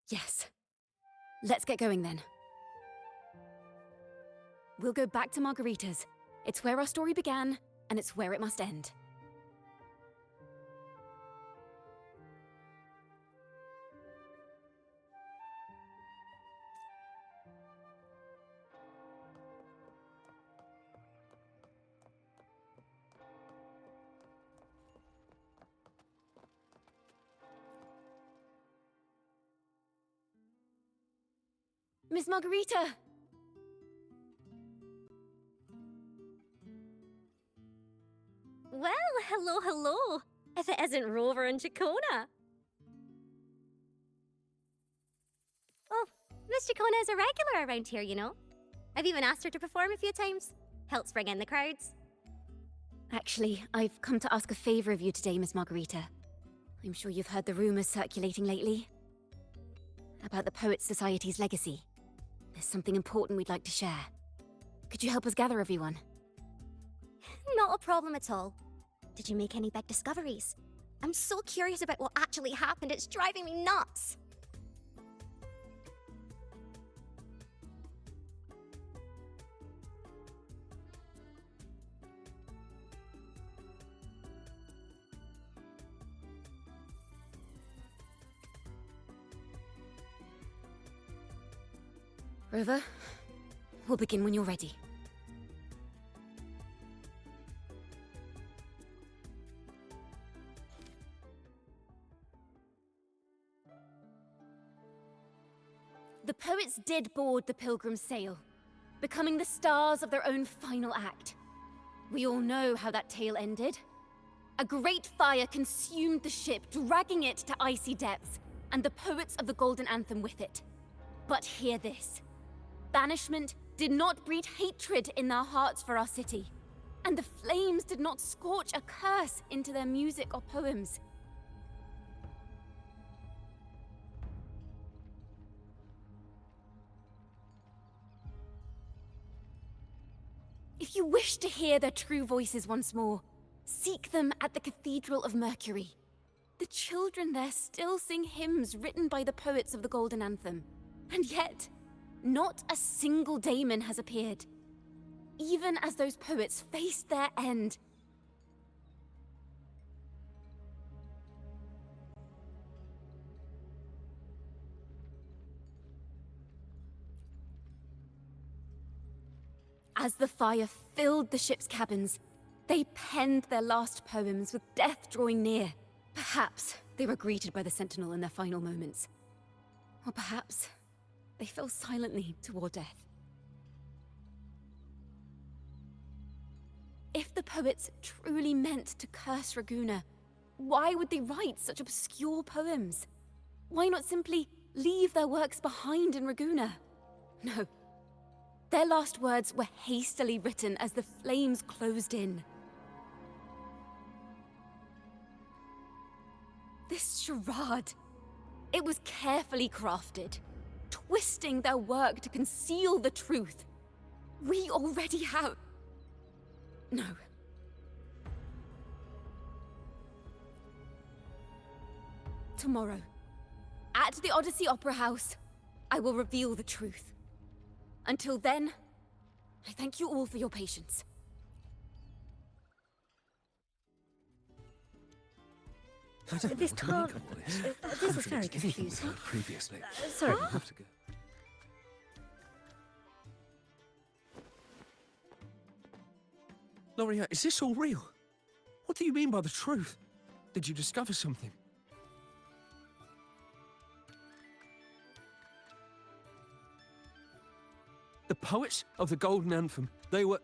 Yes. Let's get going then. We'll go back to Margarita's. It's where our story began, and it's where it must end. Miss Margarita! Well, hello, hello. If it isn't Rover and Chacona. Mr. Connor's a regular around here, you know. I've even asked her to perform a few times. Helps bring in the crowds. Actually, I've come to ask a favor of you today, Miss Margarita. I'm sure you've heard the rumors circulating lately about the Poets Society's legacy. There's something important we'd like to share. Could you help us gather everyone? Not a problem at all. Did you make any big discoveries? I'm so curious about what actually happened, it's driving me nuts. Rover, we'll begin when you're ready. The poets did board the Pilgrim's sail, becoming the stars of their own final act. We all know how that tale ended. A great fire consumed the ship, dragging it to icy depths, and the poets of the Golden Anthem with it. But hear this. Banishment did not breed hatred in their hearts for our city, and the flames did not scorch a curse into their music or poems. If you wish to hear their true voices once more, seek them at the Cathedral of Mercury. The children there still sing hymns written by the poets of the Golden Anthem, and yet not a single daemon has appeared, even as those poets faced their end. As the fire filled the ship's cabins, they penned their last poems with death drawing near. Perhaps they were greeted by the Sentinel in their final moments. Or perhaps they fell silently toward death. If the poets truly meant to curse Raguna, why would they write such obscure poems? Why not simply leave their works behind in Raguna? No. Their last words were hastily written as the flames closed in. This charade, it was carefully crafted, twisting their work to conceal the truth. We already have... No. Tomorrow, at the Odyssey Opera House, I will reveal the truth. Until then, I thank you all for your patience. This can't... This is very confusing. Previously. Sorry. I have to go. Loria, is this all real? What do you mean by the truth? Did you discover something? The poets of the Golden Anthem, they were...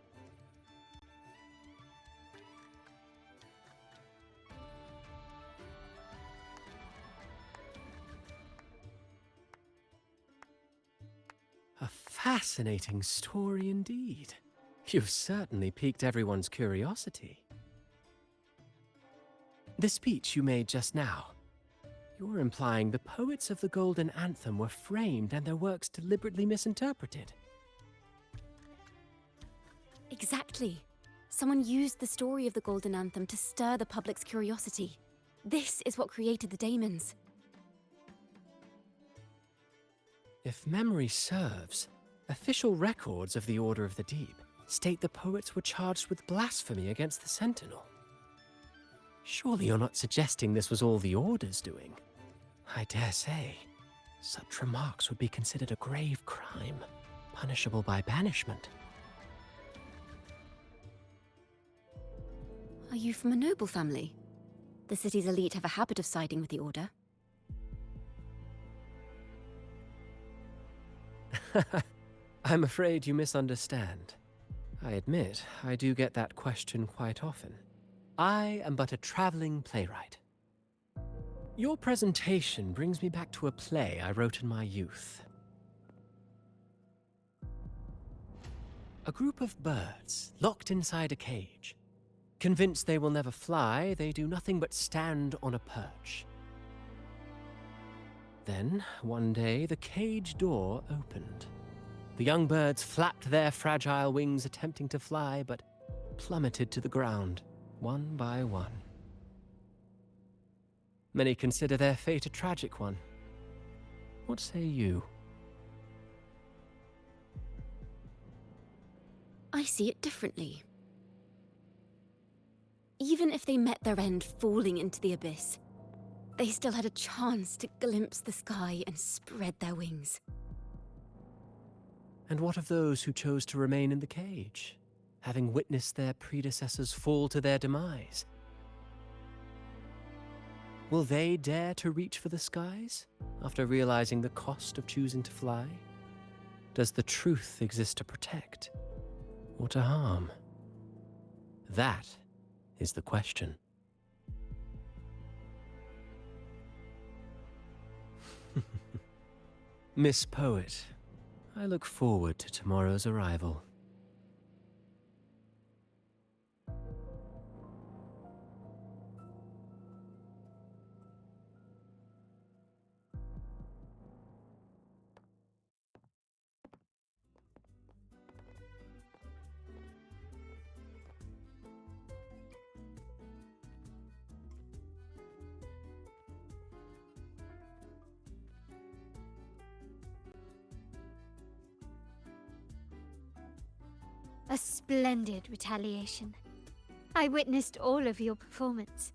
A fascinating story indeed. You've certainly piqued everyone's curiosity. The speech you made just now, you're implying the poets of the Golden Anthem were framed and their works deliberately misinterpreted. Exactly. Someone used the story of the Golden Anthem to stir the public's curiosity. This is what created the daemons. If memory serves, official records of the Order of the Deep state the poets were charged with blasphemy against the Sentinel. Surely you're not suggesting this was all the Order's doing? I dare say, such remarks would be considered a grave crime, punishable by banishment. Are you from a noble family? The city's elite have a habit of siding with the Order. I'm afraid you misunderstand. I admit, I do get that question quite often. I am but a traveling playwright. Your presentation brings me back to a play I wrote in my youth. A group of birds, locked inside a cage. Convinced they will never fly, they do nothing but stand on a perch. Then, one day, the cage door opened. The young birds flapped their fragile wings, attempting to fly, but plummeted to the ground, one by one. Many consider their fate a tragic one. What say you? I see it differently. Even if they met their end falling into the abyss, they still had a chance to glimpse the sky and spread their wings. And what of those who chose to remain in the cage, having witnessed their predecessors fall to their demise? Will they dare to reach for the skies, after realizing the cost of choosing to fly? Does the truth exist to protect, or to harm? That is the question. Miss Poet, I look forward to tomorrow's arrival. A splendid retaliation. I witnessed all of your performance.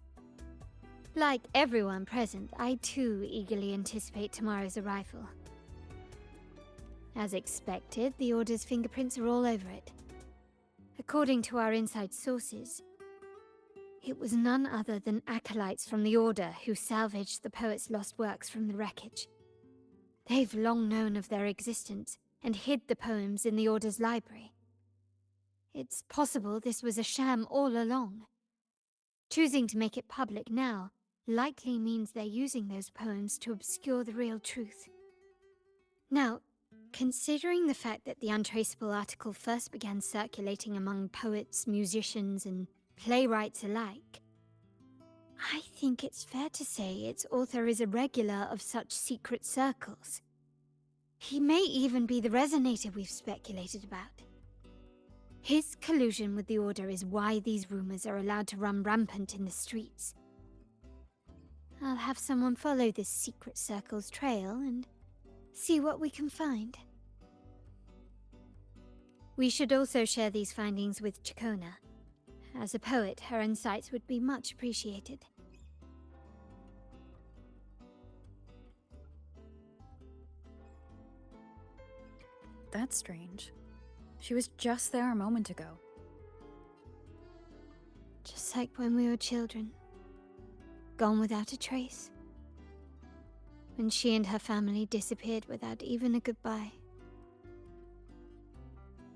Like everyone present, I too eagerly anticipate tomorrow's arrival. As expected, the Order's fingerprints are all over it. According to our inside sources, it was none other than acolytes from the Order who salvaged the poet's lost works from the wreckage. They've long known of their existence and hid the poems in the Order's library. It's possible this was a sham all along. Choosing to make it public now likely means they're using those poems to obscure the real truth. Now, considering the fact that the untraceable article first began circulating among poets, musicians, and playwrights alike, I think it's fair to say its author is a regular of such secret circles. He may even be the resonator we've speculated about. His collusion with the Order is why these rumors are allowed to run rampant in the streets. I'll have someone follow this secret circle's trail and see what we can find. We should also share these findings with Chacona. As a poet, her insights would be much appreciated. That's strange. She was just there a moment ago. Just like when we were children. Gone without a trace. When she and her family disappeared without even a goodbye.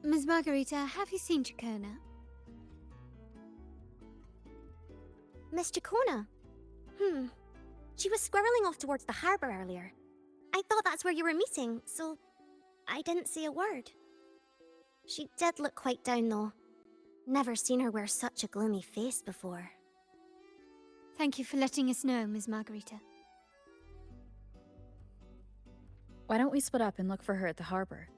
Ms. Margarita, have you seen Chacona? Miss Chacona? She was squirreling off towards the harbor earlier. I thought that's where you were meeting, so I didn't say a word. She did look quite down, though. Never seen her wear such a gloomy face before. Thank you for letting us know, Ms. Margarita. Why don't we split up and look for her at the harbor?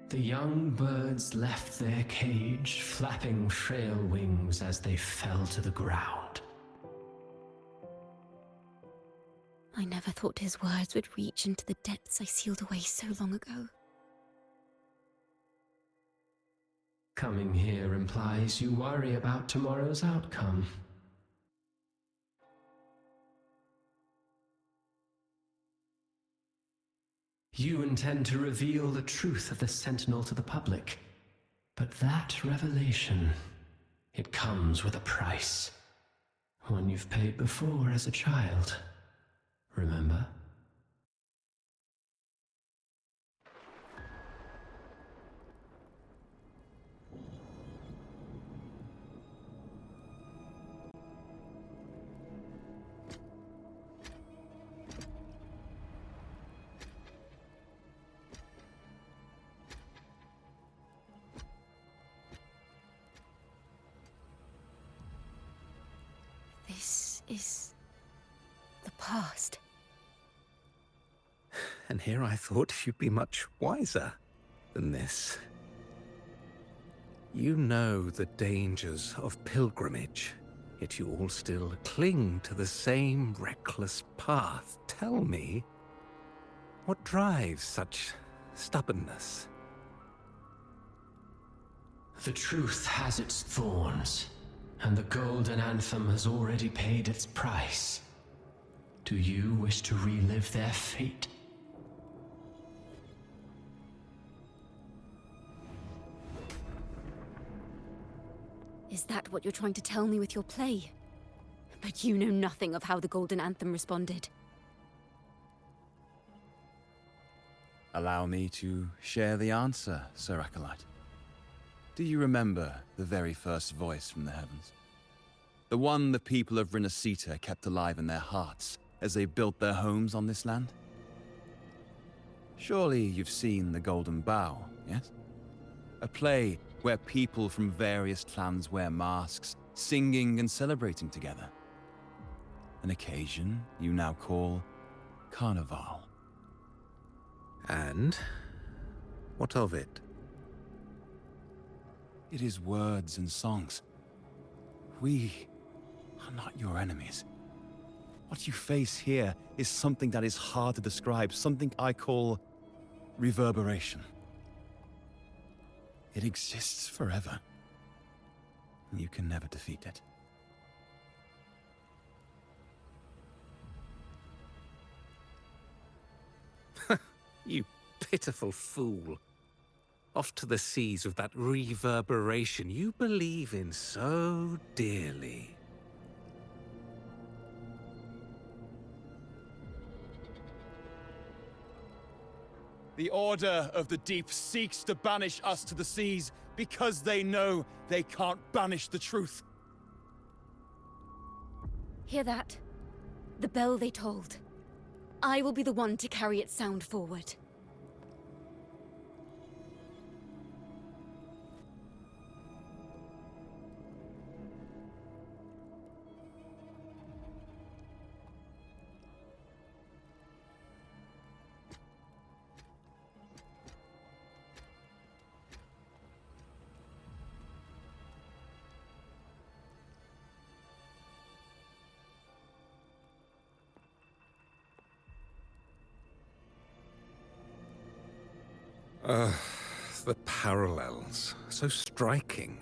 The young birds left their cage, flapping frail wings as they fell to the ground. I never thought his words would reach into the depths I sealed away so long ago. Coming here implies you worry about tomorrow's outcome. You intend to reveal the truth of the Sentinel to the public. But that revelation, it comes with a price. One you've paid before as a child. Remember? This is the past. And here I thought you'd be much wiser than this. You know the dangers of pilgrimage, yet you all still cling to the same reckless path. Tell me, what drives such stubbornness? The truth has its thorns, and the Golden Anthem has already paid its price. Do you wish to relive their fate? Is that what you're trying to tell me with your play? But you know nothing of how the Golden Anthem responded. Allow me to share the answer, Sir Acolyte. Do you remember the very first voice from the heavens? The one the people of Renacita kept alive in their hearts as they built their homes on this land? Surely you've seen The Golden Bough, yes? A play where people from various clans wear masks, singing and celebrating together. An occasion you now call Carnival. And what of it? It is words and songs. We are not your enemies. What you face here is something that is hard to describe, something I call reverberation. It exists forever. You can never defeat it. You pitiful fool. Off to the seas with that reverberation you believe in so dearly. The Order of the Deep seeks to banish us to the seas because they know they can't banish the truth. Hear that? The bell they tolled. I will be the one to carry its sound forward. The parallels, so striking.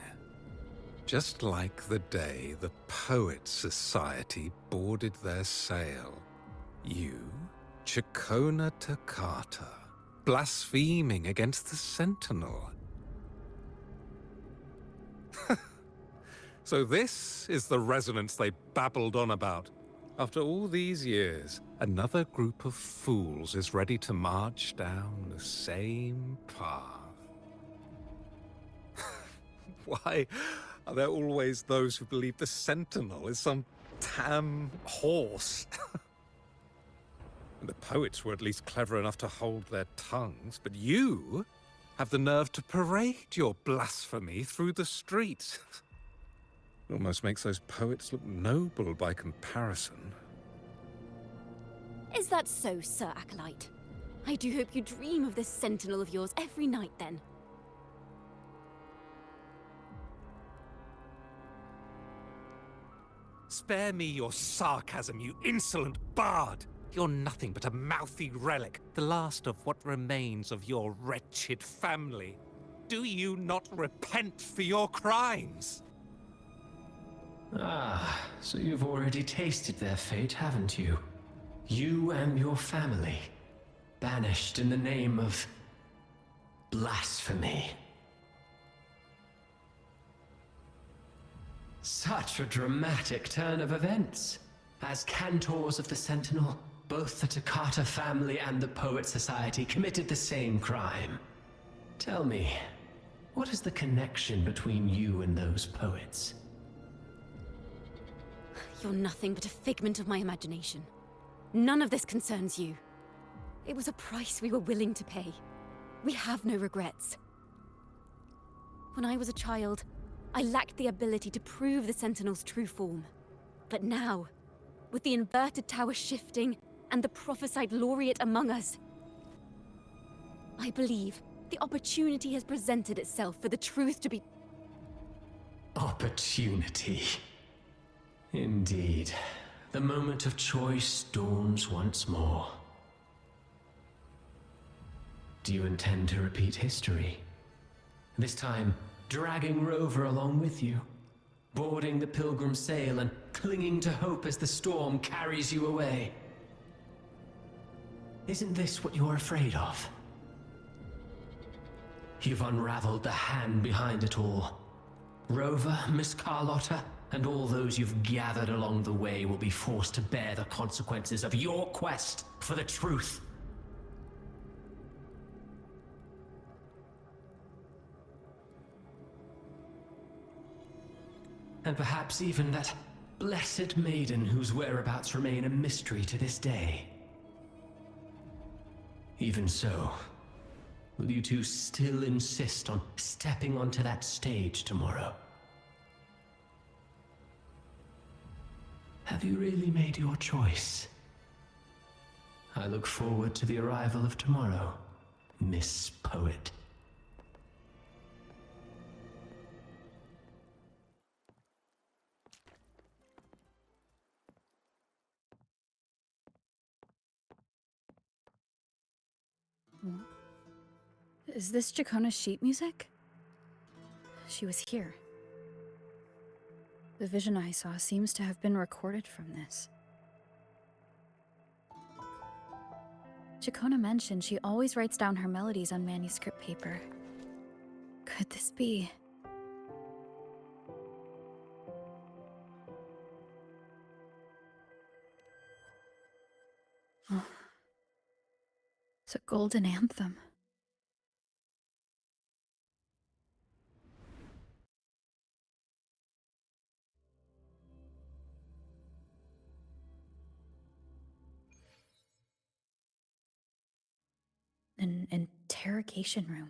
Just like the day the Poets Society boarded their sail. You, Chacona Toccata, blaspheming against the Sentinel. So this is the resonance they babbled on about. After all these years, another group of fools is ready to march down the same path. Why are there always those who believe the Sentinel is some tam horse? The poets were at least clever enough to hold their tongues, but you have the nerve to parade your blasphemy through the streets. It almost makes those poets look noble by comparison. Is that so, Sir Acolyte? I do hope you dream of this Sentinel of yours every night, then. Spare me your sarcasm, you insolent bard! You're nothing but a mouthy relic, the last of what remains of your wretched family. Do you not repent for your crimes? Ah, so you've already tasted their fate, haven't you? You and your family. banished in the name of blasphemy. Such a dramatic turn of events. As cantors of the Sentinel, both the Takata family and the Poet Society committed the same crime. Tell me, what is the connection between you and those poets? You're nothing but a figment of my imagination. None of this concerns you. It was a price we were willing to pay. We have no regrets. When I was a child, I lacked the ability to prove the Sentinel's true form. But now, with the inverted tower shifting and the prophesied laureate among us, I believe the opportunity has presented itself for the truth to be... Opportunity. Indeed. The moment of choice dawns once more. Do you intend to repeat history? This time, dragging Rover along with you, boarding the Pilgrim sail and clinging to hope as the storm carries you away. Isn't this what you're afraid of? You've unraveled the hand behind it all. Rover, Miss Carlotta, and all those you've gathered along the way will be forced to bear the consequences of your quest for the truth. And perhaps even that blessed maiden whose whereabouts remain a mystery to this day. Even so, will you two still insist on stepping onto that stage tomorrow? Have you really made your choice? I look forward to the arrival of tomorrow, Miss Poet. Is this Jacona's sheet music? She was here. The vision I saw seems to have been recorded from this. Jacona mentioned she always writes down her melodies on manuscript paper. Could this be? Oh. It's a golden anthem. An interrogation room.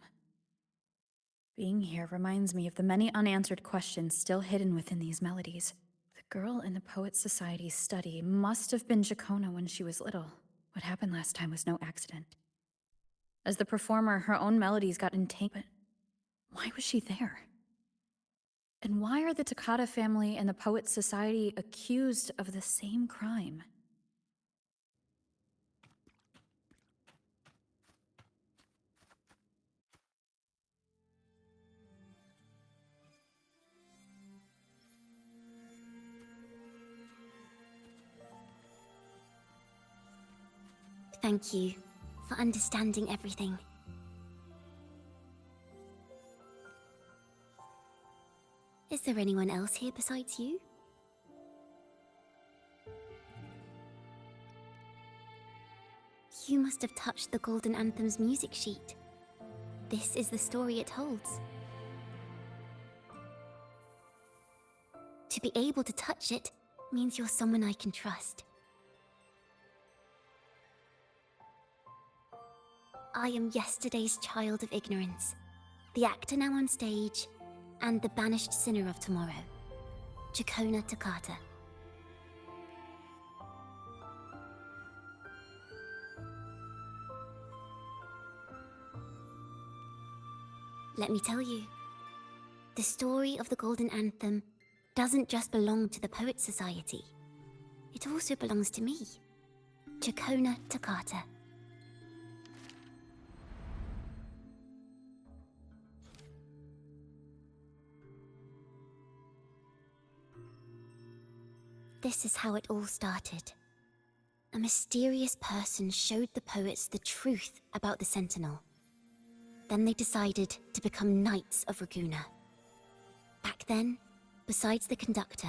Being here reminds me of the many unanswered questions still hidden within these melodies. The girl in the Poets Society's study must have been Jacona when she was little. What happened last time was no accident. As the performer, her own melodies got entangled. But why was she there? And why are the Takata family and the Poets Society accused of the same crime? Thank you for understanding everything. Is there anyone else here besides you? You must have touched the Golden Anthem's music sheet. This is the story it holds. To be able to touch it means you're someone I can trust. I am yesterday's child of ignorance, the actor now on stage, and the banished sinner of tomorrow, Jacona Takata. Let me tell you, the story of the Golden Anthem doesn't just belong to the Poets Society. It also belongs to me, Jacona Takata. This is how it all started. a mysterious person showed the poets the truth about the Sentinel. Then they decided to become Knights of Raguna. Back then, besides the conductor,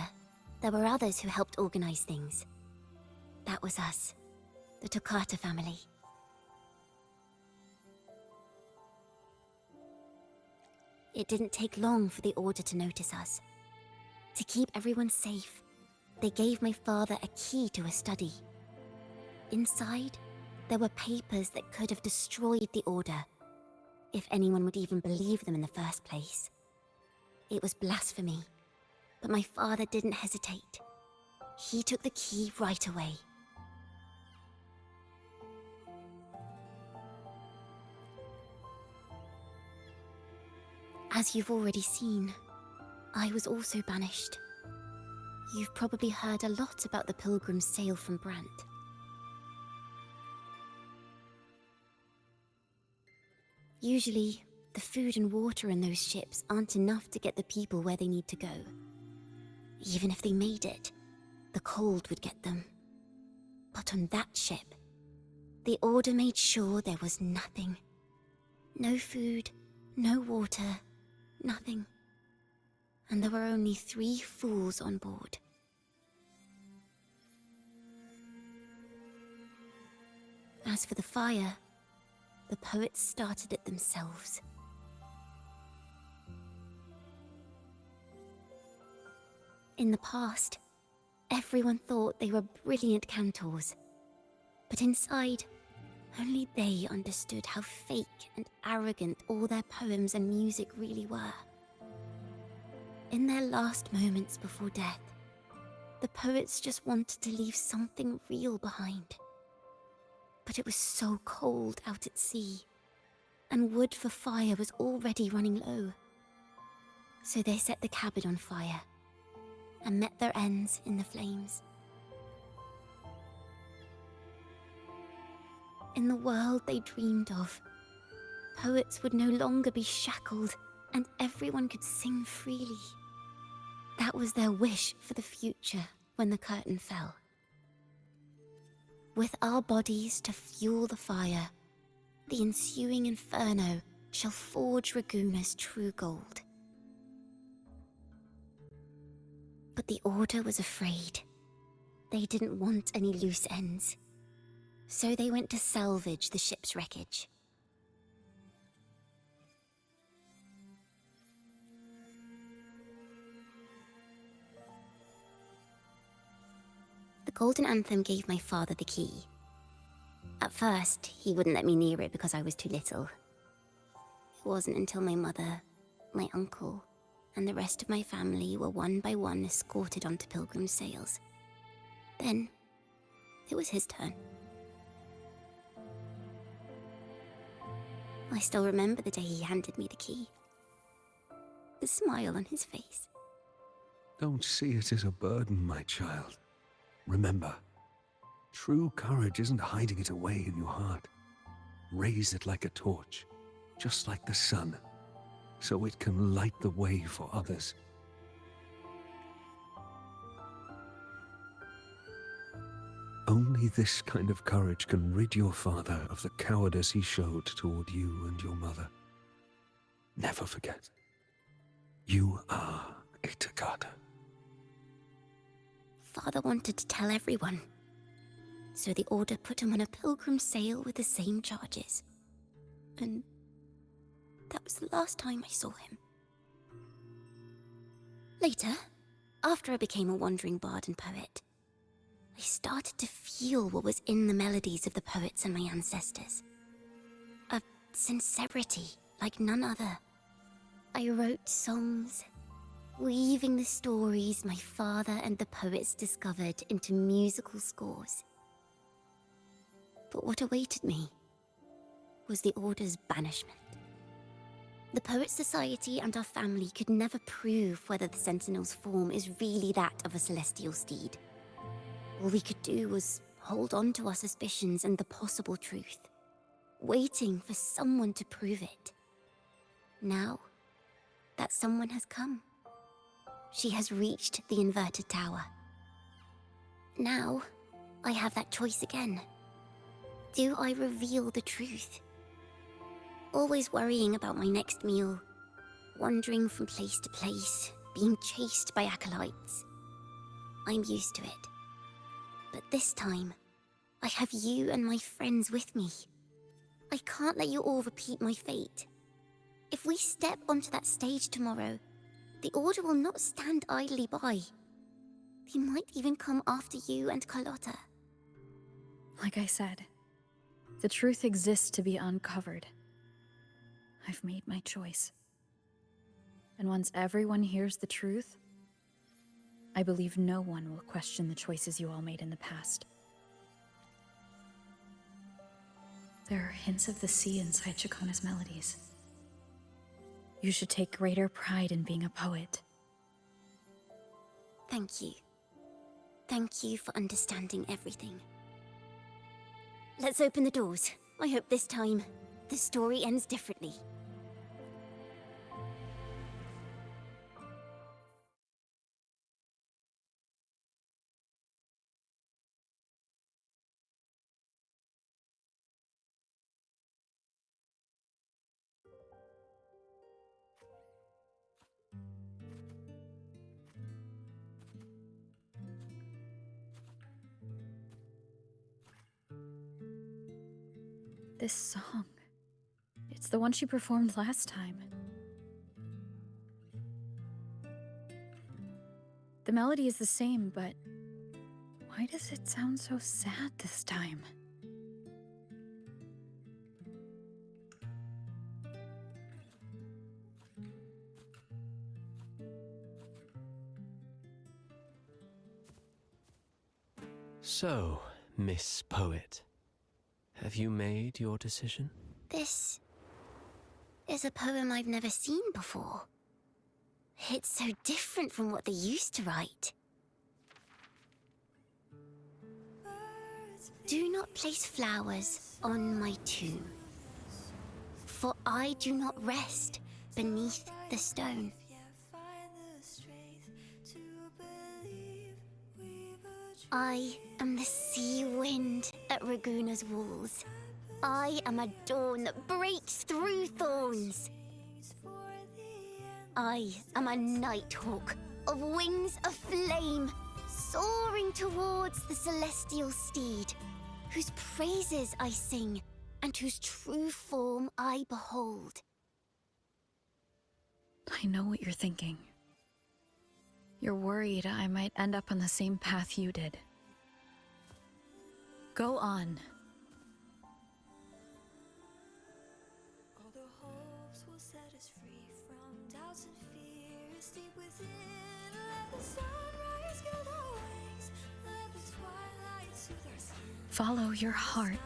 there were others who helped organize things. That was us, the Toccata family. It didn't take long for the Order to notice us. To keep everyone safe, they gave my father a key to a study. Inside, there were papers that could have destroyed the Order, if anyone would even believe them in the first place. It was blasphemy, but my father didn't hesitate. He took the key right away. As you've already seen, I was also banished. You've probably heard a lot about the Pilgrim's sail from Brant. Usually, the food and water in those ships aren't enough to get the people where they need to go. Even if they made it, the cold would get them. But on that ship, the Order made sure there was nothing. No food, no water, nothing. And there were only 3 fools on board. As for the fire, the poets started it themselves. In the past, everyone thought they were brilliant cantors. But inside, only they understood how fake and arrogant all their poems and music really were. In their last moments before death, the poets just wanted to leave something real behind. But it was so cold out at sea, and wood for fire was already running low. So they set the cabin on fire, and met their ends in the flames. In the world they dreamed of, poets would no longer be shackled, and everyone could sing freely. That was their wish for the future when the curtain fell. With our bodies to fuel the fire, the ensuing inferno shall forge Raguna's true gold. But the Order was afraid. They didn't want any loose ends. So they went to salvage the ship's wreckage. The Golden Anthem gave my father the key. At first, he wouldn't let me near it because I was too little. It wasn't until my mother, my uncle, and the rest of my family were one by one escorted onto Pilgrim's sails. Then, it was his turn. I still remember the day he handed me the key. The smile on his face. Don't see it as a burden, my child. Remember, true courage isn't hiding it away in your heart. Raise it like a torch, just like the sun, so it can light the way for others. Only this kind of courage can rid your father of the cowardice he showed toward you and your mother. Never forget, you are a Toccata. Father wanted to tell everyone, so the Order put him on a pilgrim's sail with the same charges. And that was the last time I saw him. Later, after I became a wandering bard and poet, I started to feel what was in the melodies of the poets and my ancestors. A sincerity like none other. I wrote songs, weaving the stories my father and the poets discovered into musical scores. But what awaited me was the Order's banishment. The Poets Society and our family could never prove whether the Sentinel's form is really that of a celestial steed. All we could do was hold on to our suspicions and the possible truth, waiting for someone to prove it. Now, that someone has come. She has reached the inverted tower. Now, I have that choice again. Do I reveal the truth? Always worrying about my next meal, wandering from place to place, being chased by acolytes. I'm used to it. But this time, I have you and my friends with me. I can't let you all repeat my fate. If we step onto that stage tomorrow, the Order will not stand idly by. They might even come after you and Carlotta. Like I said, the truth exists to be uncovered. I've made my choice. And once everyone hears the truth, I believe no one will question the choices you all made in the past. There are hints of the sea inside Chacona's melodies. You should take greater pride in being a poet. Thank you. Thank you for understanding everything. Let's open the doors. I hope this time, the story ends differently. This song. It's the one she performed last time. The melody is the same, but why does it sound so sad this time? So, Miss Poet, have you made your decision? This is a poem I've never seen before. It's so different from what they used to write. Do not place flowers on my tomb, for I do not rest beneath the stone. I am the sea wind at Raguna's walls. I am a dawn that breaks through thorns. I am a nighthawk of wings of flame, soaring towards the celestial steed, whose praises I sing and whose true form I behold. I know what you're thinking. You're worried I might end up on the same path you did. Go on. Follow your heart.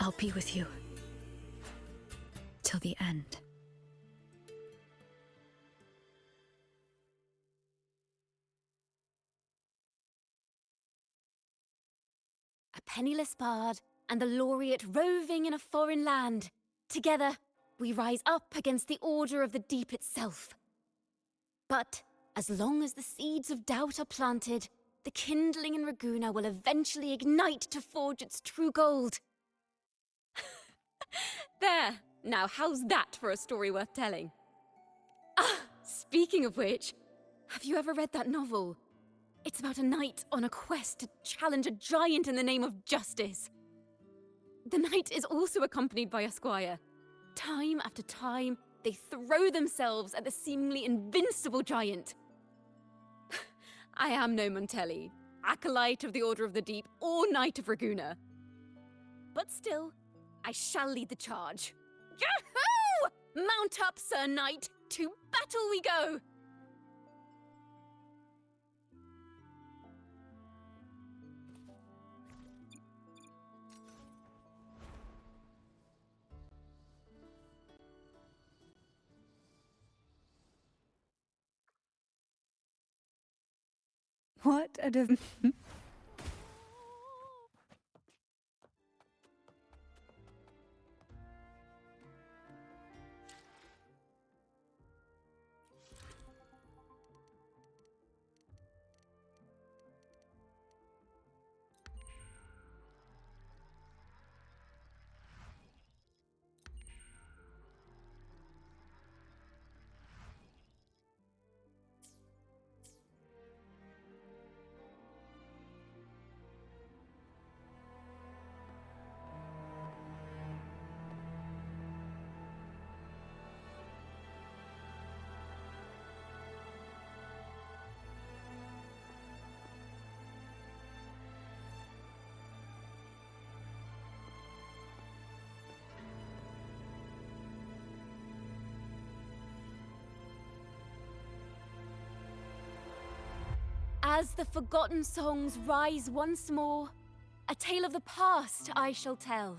I'll be with you. Till the end. A penniless bard and the laureate roving in a foreign land. Together, we rise up against the Order of the Deep itself. But as long as the seeds of doubt are planted, the kindling in Raguna will eventually ignite to forge its true gold. There! Now, how's that for a story worth telling? Ah, speaking of which, have you ever read that novel? It's about a knight on a quest to challenge a giant in the name of justice. The knight is also accompanied by a squire. Time after time, they throw themselves at the seemingly invincible giant. I am no Montelli, acolyte of the Order of the Deep, or Knight of Raguna. But still, I shall lead the charge. Yahoo! Mount up, Sir Knight! To battle we go! What a As the forgotten songs rise once more, a tale of the past I shall tell.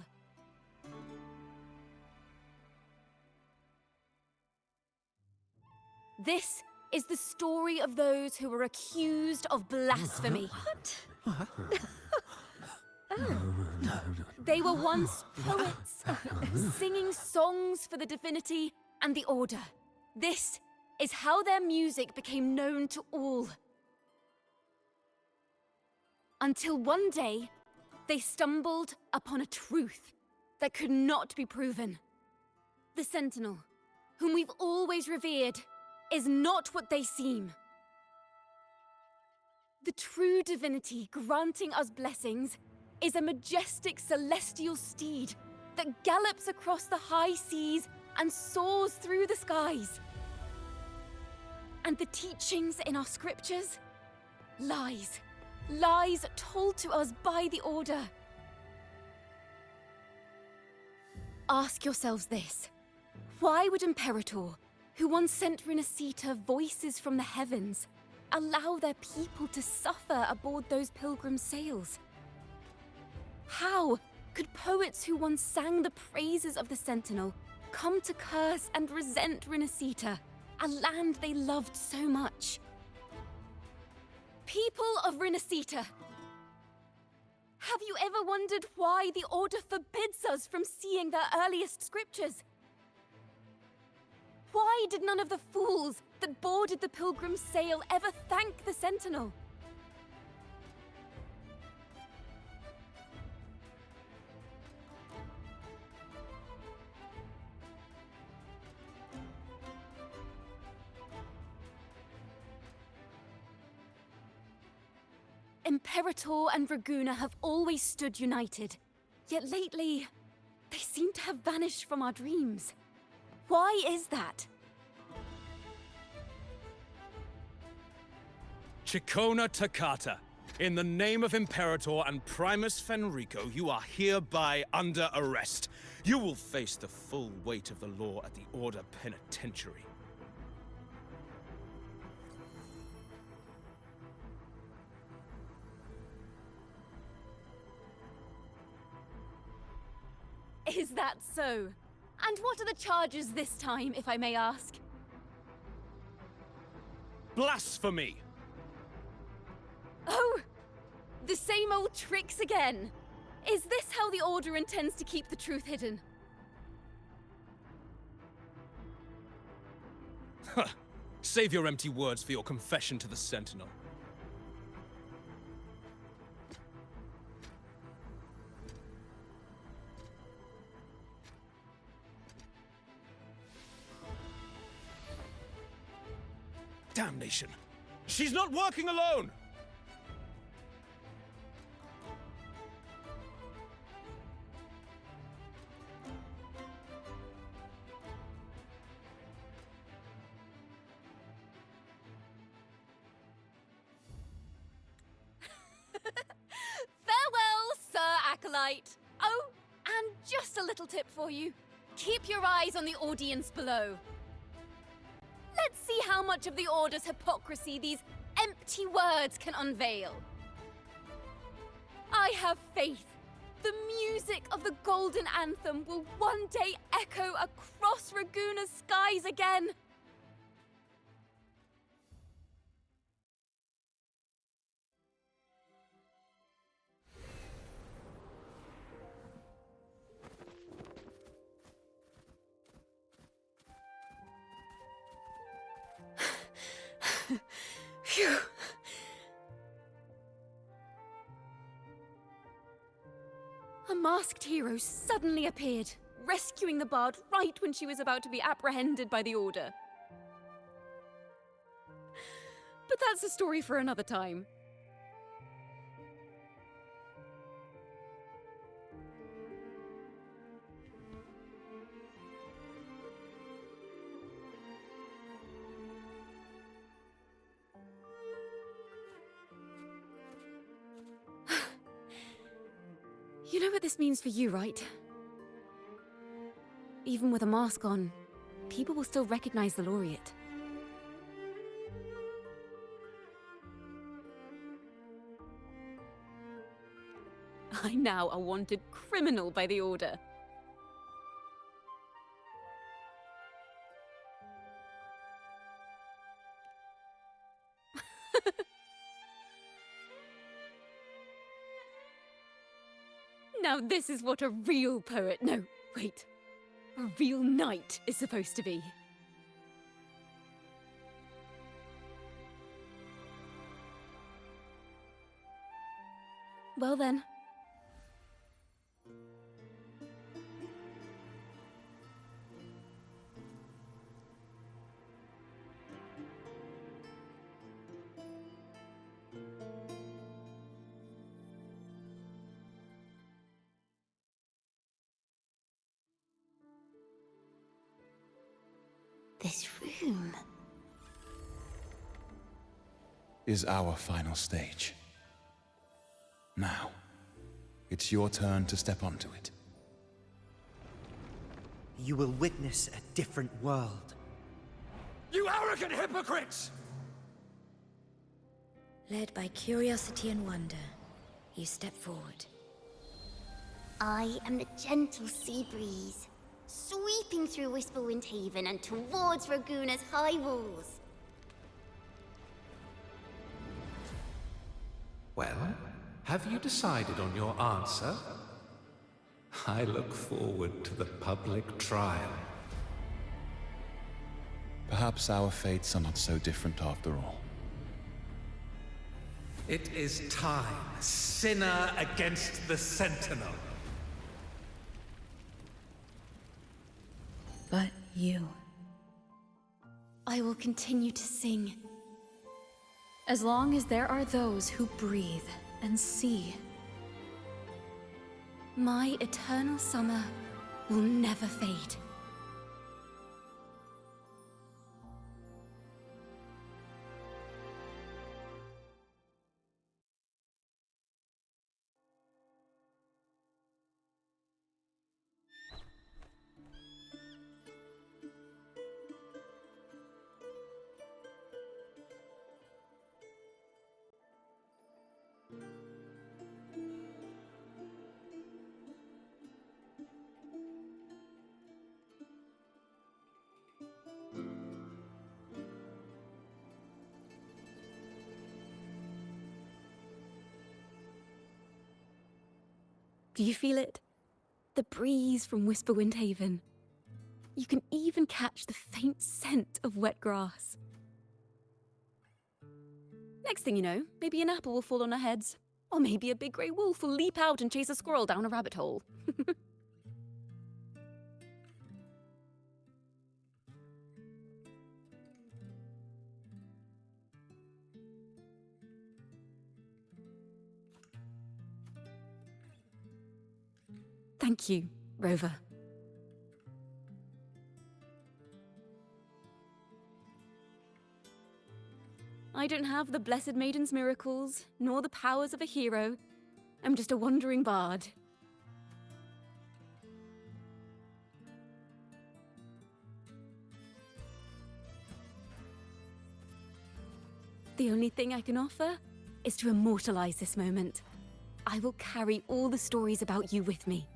This is the story of those who were accused of blasphemy. They were once poets, singing songs for the divinity and the order. This is how their music became known to all. Until one day, they stumbled upon a truth that could not be proven. The Sentinel, whom we've always revered, is not what they seem. The true divinity granting us blessings is a majestic celestial steed that gallops across the high seas and soars through the skies. And the teachings in our scriptures? Lies. Lies told to us by the Order. Ask yourselves this. Why would Imperator, who once sent Renacita voices from the heavens, allow their people to suffer aboard those pilgrim sails? How could poets who once sang the praises of the Sentinel come to curse and resent Renacita, a land they loved so much? People of Renacita, have you ever wondered why the Order forbids us from seeing their earliest scriptures? Why did none of the fools that boarded the pilgrim sail ever thank the Sentinel? Imperator and Raguna have always stood united, yet lately, they seem to have vanished from our dreams. Why is that? Chikona Takata, in the name of Imperator and Primus Fenrico, you are hereby under arrest. You will face the full weight of the law at the Order Penitentiary. Is that so? And what are the charges this time, if I may ask? Blasphemy! Oh! The same old tricks again! Is this how the Order intends to keep the truth hidden? Huh. Save your empty words for your confession to the Sentinel. Damnation! She's not working alone! Farewell, Sir Acolyte! Oh, and just a little tip for you. Keep your eyes on the audience below. Let's see how much of the Order's hypocrisy these empty words can unveil. I have faith. The music of the Golden Anthem will one day echo across Raguna's skies again. Phew. A masked hero suddenly appeared, rescuing the bard right when she was about to be apprehended by the Order. But that's a story for another time. You know what this means for you, right? Even with a mask on, people will still recognize the Laureate. by now a wanted criminal by the Order. Now this is what a real poet— no, wait. A real knight is supposed to be. Well then. This room is our final stage. Now, it's your turn to step onto it. You will witness a different world. You arrogant hypocrites! Led by curiosity and wonder, you step forward. I am the gentle sea breeze, sweeping through Whisperwind Haven and towards Raguna's high walls. Well, have you decided on your answer? I look forward to the public trial. Perhaps our fates are not so different after all. It is time, sinner against the Sentinel. But you. I will continue to sing. As long as there are those who breathe and see. My eternal summer will never fade. Do you feel it? The breeze from Whisperwind Haven. You can even catch the faint scent of wet grass. Next thing you know, maybe an apple will fall on our heads. Or maybe a big grey wolf will leap out and chase a squirrel down a rabbit hole. Thank you, Rover. I don't have the Blessed Maiden's miracles, nor the powers of a hero. I'm just a wandering bard. The only thing I can offer is to immortalize this moment. I will carry all the stories about you with me.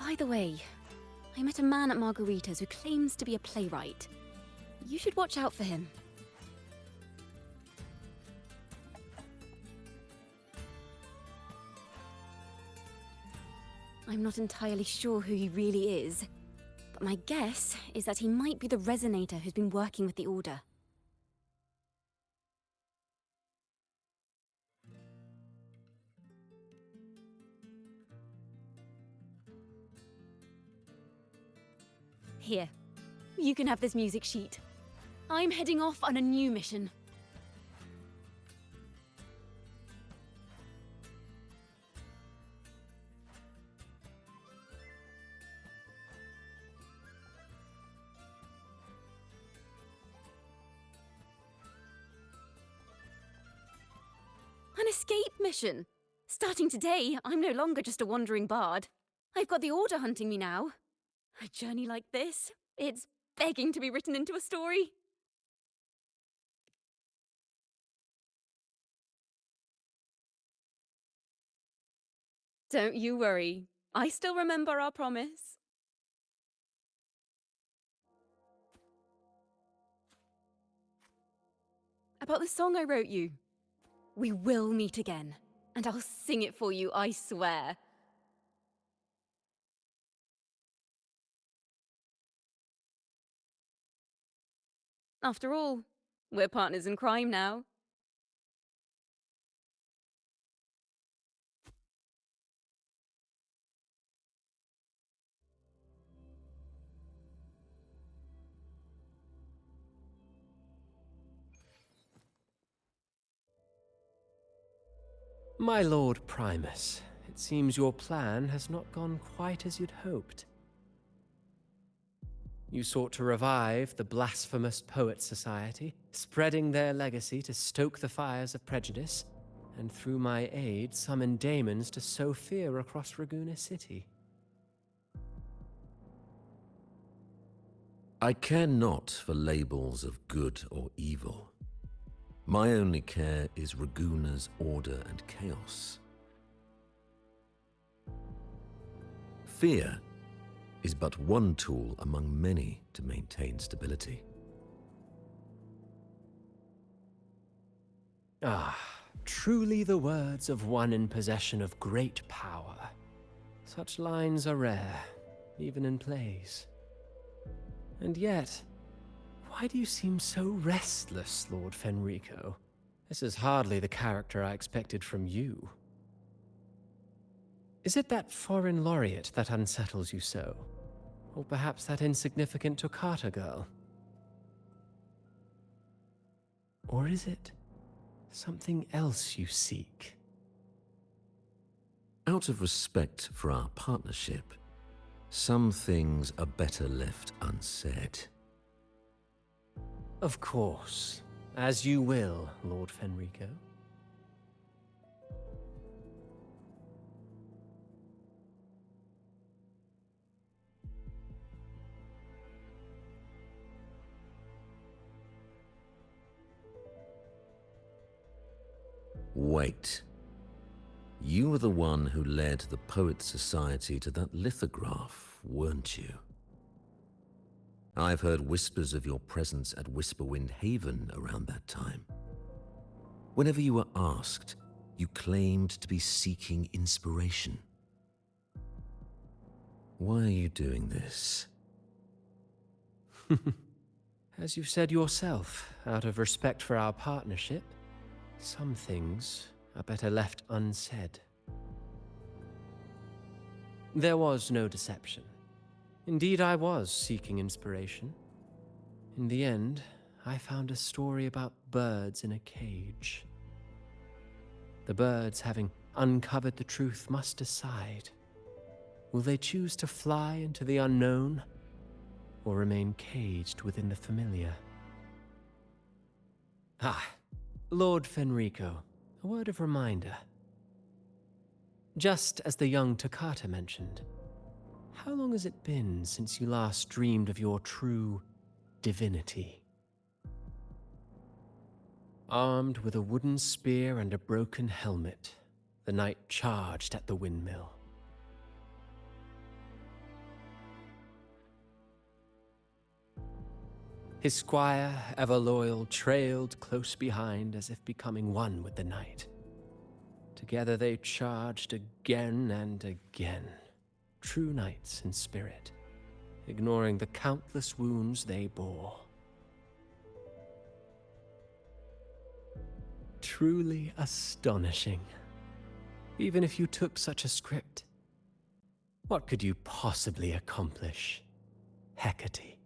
By the way, I met a man at Margarita's who claims to be a playwright. You should watch out for him. I'm not entirely sure who he really is, but my guess is that he might be the Resonator who's been working with the Order. Here, you can have this music sheet. I'm heading off on a new mission. An escape mission! Starting today, I'm no longer just a wandering bard. I've got the Order hunting me now. A journey like this, it's begging to be written into a story. Don't you worry. I still remember our promise. About the song I wrote you. We will meet again, and I'll sing it for you, I swear. After all, we're partners in crime now. My Lord Primus, it seems your plan has not gone quite as you'd hoped. You sought to revive the Blasphemous Poets Society, spreading their legacy to stoke the fires of prejudice, and through my aid summon daemons to sow fear across Raguena City. I care not for labels of good or evil. My only care is Raguena's order and chaos. Fear is but one tool among many to maintain stability. Ah, truly the words of one in possession of great power. Such lines are rare, even in plays. And yet, why do you seem so restless, Lord Fenrico? This is hardly the character I expected from you. Is it that foreign laureate that unsettles you so? Or perhaps that insignificant Toccata girl? Or is it something else you seek? Out of respect for our partnership, some things are better left unsaid. Of course. As you will, Lord Fenrico. Wait. You were the one who led the Poets Society to that lithograph, weren't you? I've heard whispers of your presence at Whisperwind Haven around that time. Whenever you were asked, you claimed to be seeking inspiration. Why are you doing this? As you've said yourself, out of respect for our partnership, some things are better left unsaid. There was no deception. Indeed, I was seeking inspiration. In the end, I found a story about birds in a cage. The birds, having uncovered the truth, must decide. Will they choose to fly into the unknown, or remain caged within the familiar? Ah, Lord Fenrico, a word of reminder. Just as the young Toccata mentioned, how long has it been since you last dreamed of your true divinity? Armed with a wooden spear and a broken helmet, the knight charged at the windmill. His squire, ever loyal, trailed close behind as if becoming one with the knight. Together they charged again and again, true knights in spirit, ignoring the countless wounds they bore. Truly astonishing. Even if you took such a script, what could you possibly accomplish, Hecate?